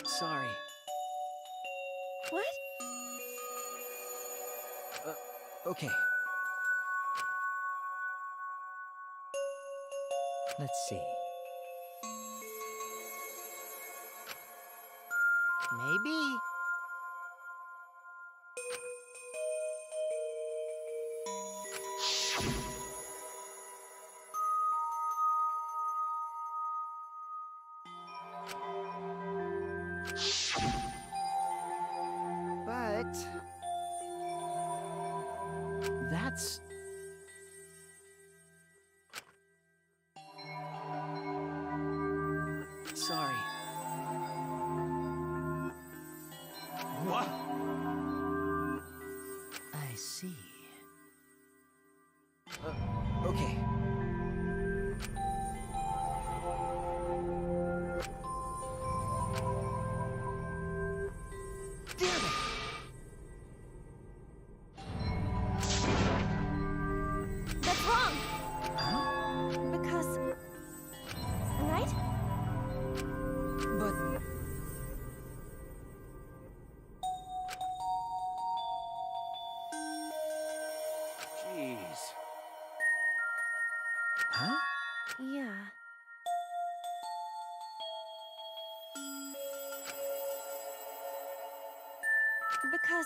Sorry. what? Okay. Let's see. Maybe. But That's... Sorry. What? I see. Okay. damn it! That's wrong! Because... Right? But... Jeez. Huh? Yeah. Because...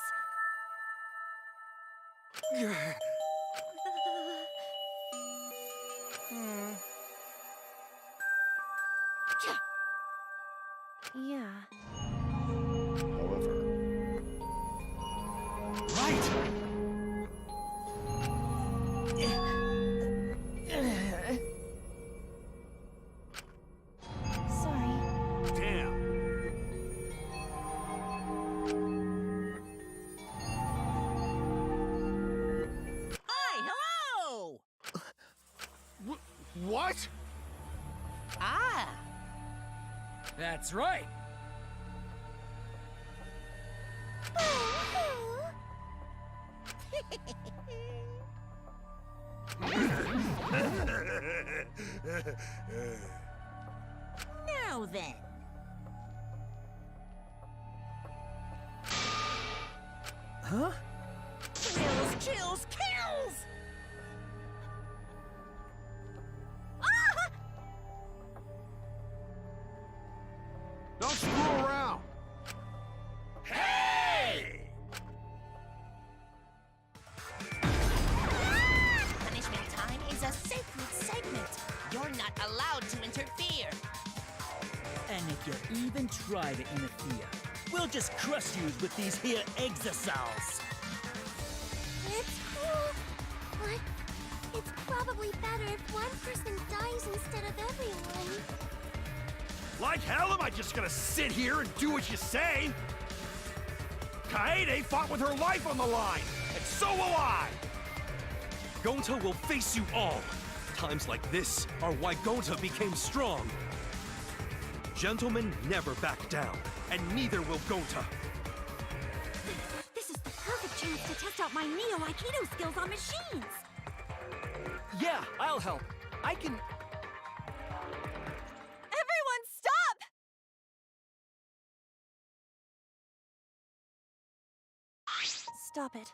Yeah. However, Right! Sorry. Damn. Hi, hello! What? Ah, That's right. now then. Huh? Kills, kills, kills! Ah! Don't screw around. Hey! Punishment time is a sacred segment. You're not allowed to interfere. And if you even try to interfere, we'll just crush you with these here exosols. It's cool, but it's probably better if one person dies instead of everyone. Like hell am I just gonna sit here and do what you say? Kaede fought with her life on the line, and so will I! Gonta will face you all. Times like this are why Gonta became strong. Gentlemen never back down, and neither will Gonta. This is the perfect chance to test out my Neo Aikido skills on machines. Yeah, I'll help. I can... Everyone, stop! Stop it.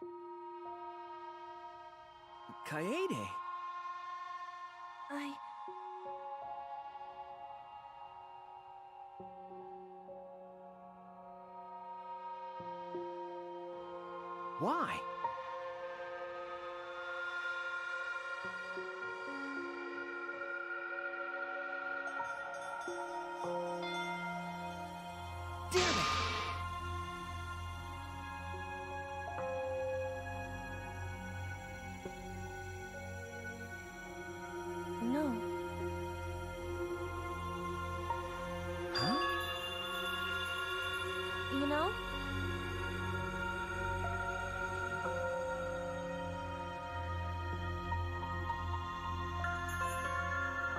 Kaede. Why? Damn it! No. Huh? You know?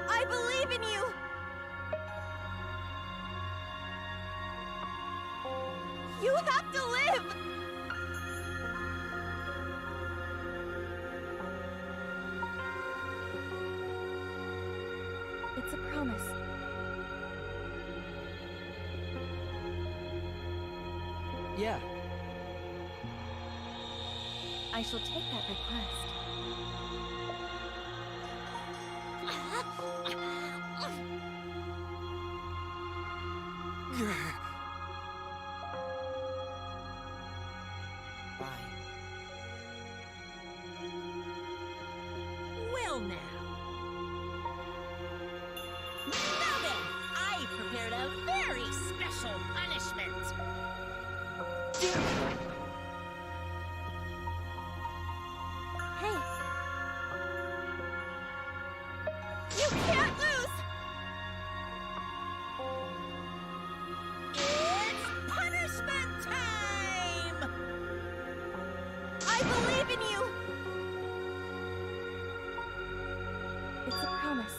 I believe in you! You have to live! It's a promise. Yeah. I shall take that request. Bye. Well now. Now then, I prepared a very special punishment. Hey! You can't lose! It's punishment time! I believe in you! It's a promise.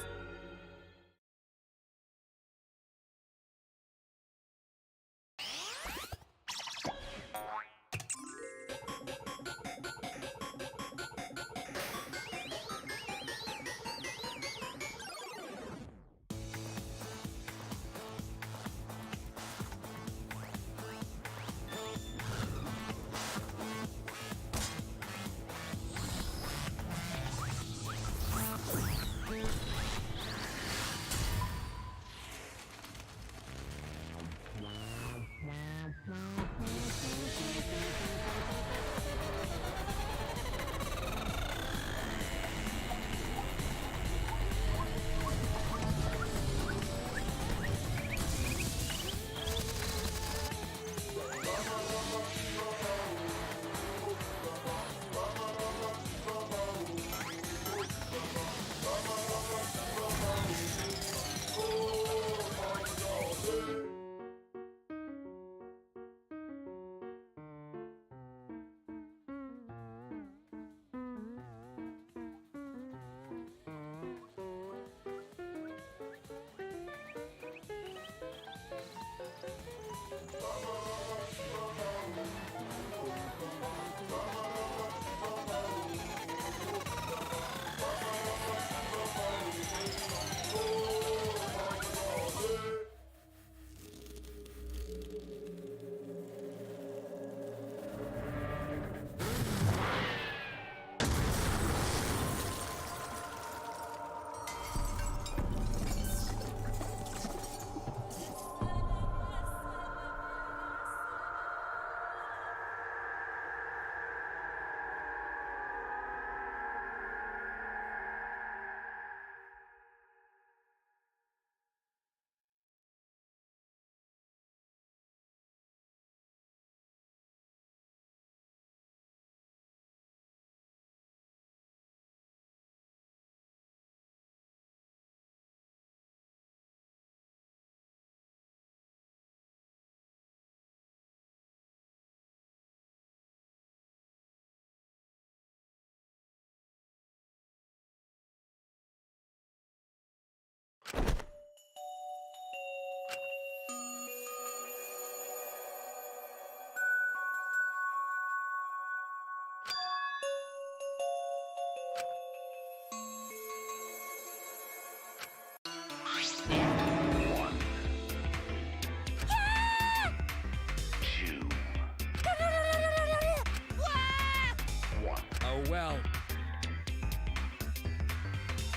Oh well.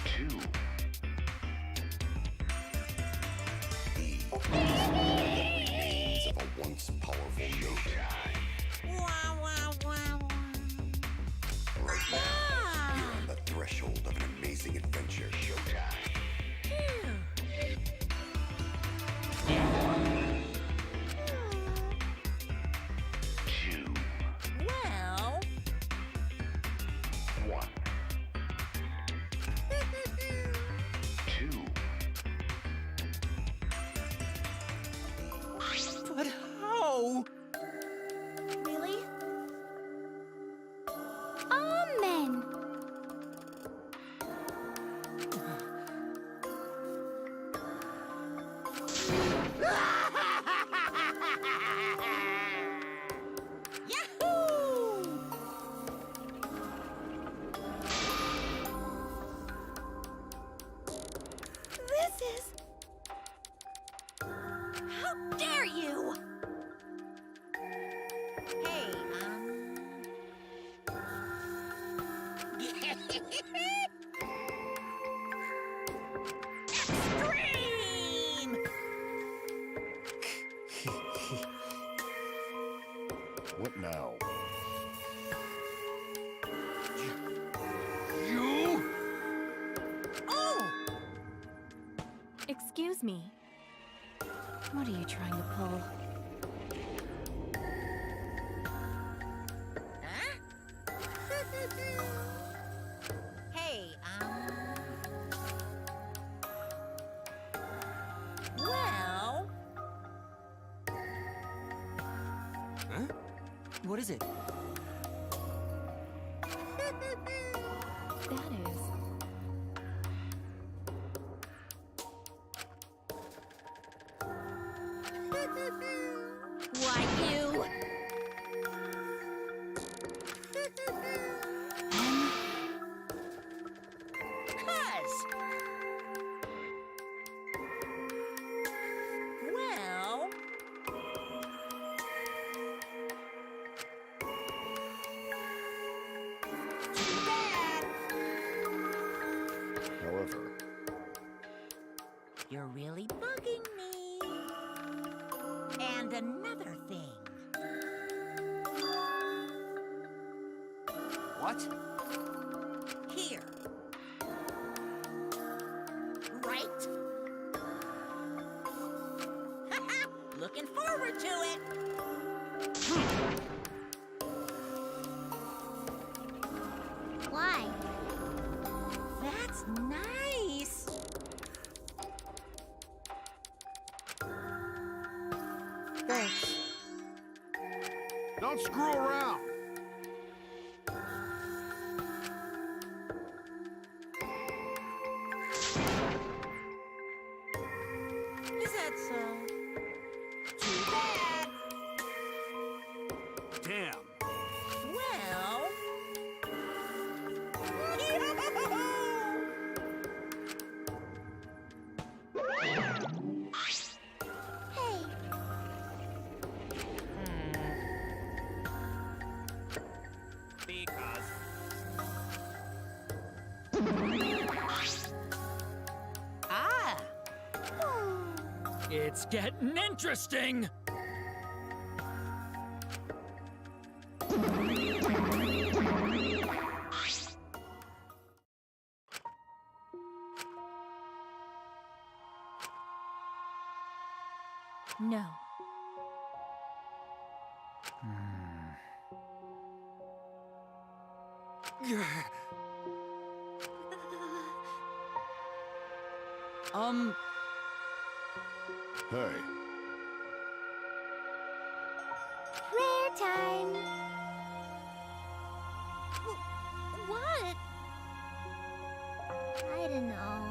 2. The remains of a once powerful nation. Right now, you're on the threshold of an amazing adventure. Showtime. Well... 1. 2. But how? Really? Amen. Yahoo! This is... How dare you! Hey, Extreme! What now? You? Oh! Excuse me. What are you trying to pull? Huh? Hey, well... Huh? What is it? That is. Why, you... Cuz... Well... Too bad. However, You're really bugging me. And another thing. What? Here. Right? Looking forward to it. Why? That's nice. Thanks. Don't screw around. Is that so? Too bad. Damn. Well... Hey, Because... Ah! It's getting interesting! No. hey, prayer time. What? I don't know.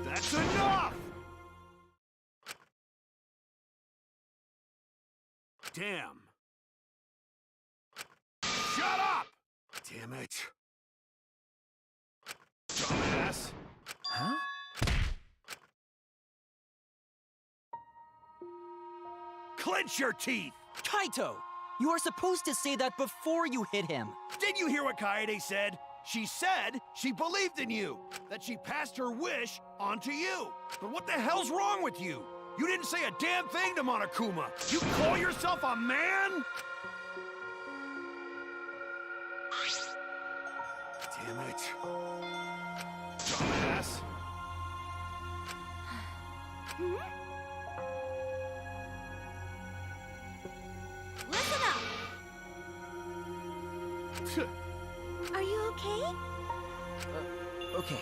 That's enough! Damn. Shut up! Damn it. Dumbass. Huh? Clench your teeth! Kaito! You are supposed to say that before you hit him. Did you hear what Kaede said? She said she believed in you, that she passed her wish on to you. But what the hell's wrong with you? You didn't say a damn thing to Monokuma. You call yourself a man? Damn it. Dumbass. Listen up! Are you okay? Okay,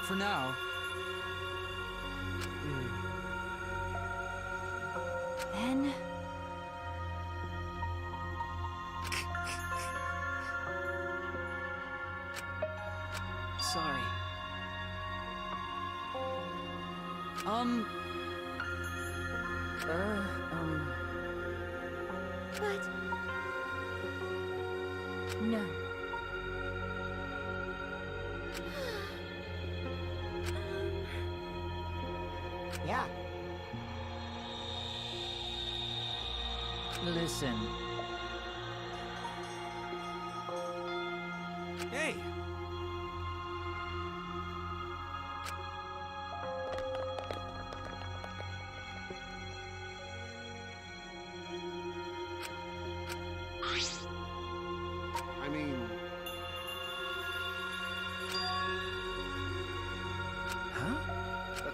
for now. Then... Sorry. What? No. Yeah. Listen.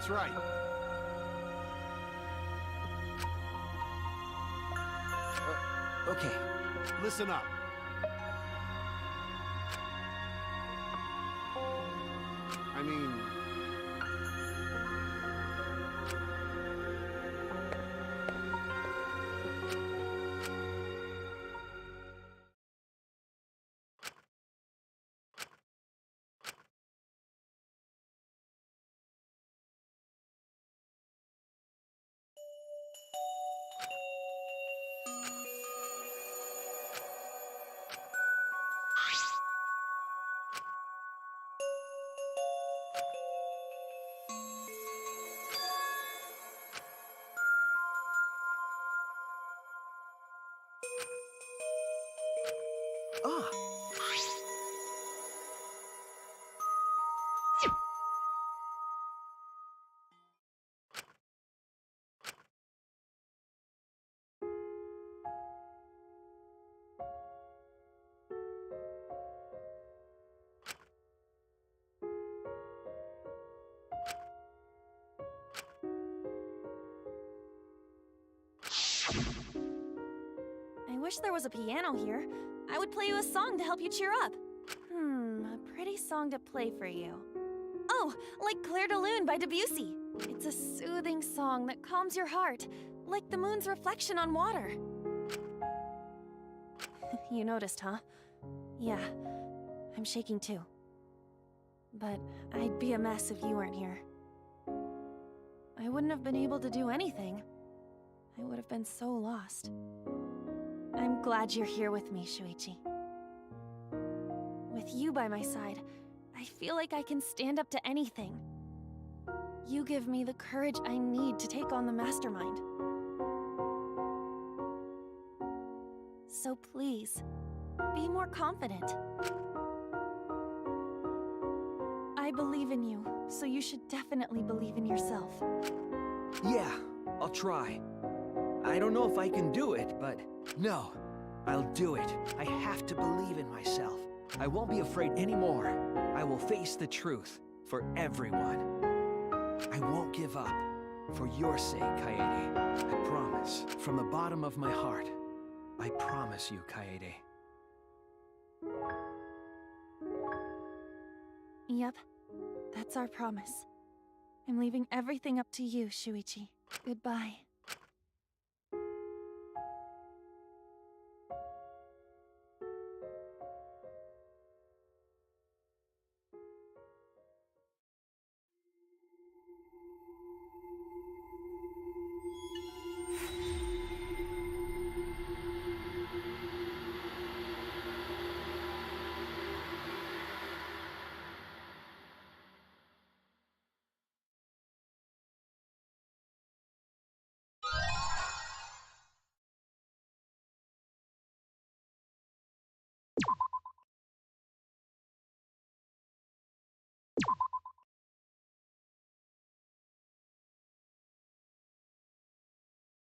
That's right. Okay. Listen up. I mean... Ah! I wish there was a piano here. I would play you a song to help you cheer up. A pretty song to play for you. Oh, like Clair de Lune by Debussy. It's a soothing song that calms your heart, like the moon's reflection on water. You noticed, huh? Yeah, I'm shaking too. But I'd be a mess if you weren't here. I wouldn't have been able to do anything. I would have been so lost. I'm glad you're here with me, Shuichi. With you by my side, I feel like I can stand up to anything. You give me the courage I need to take on the Mastermind. So please, be more confident. I believe in you, so you should definitely believe in yourself. Yeah, I'll try. I don't know if I can do it, but no, I'll do it. I have to believe in myself. I won't be afraid anymore. I will face the truth for everyone. I won't give up. For your sake, Kaede. I promise. From the bottom of my heart, I promise you, Kaede. Yep, that's our promise. I'm leaving everything up to you, Shuichi. Goodbye.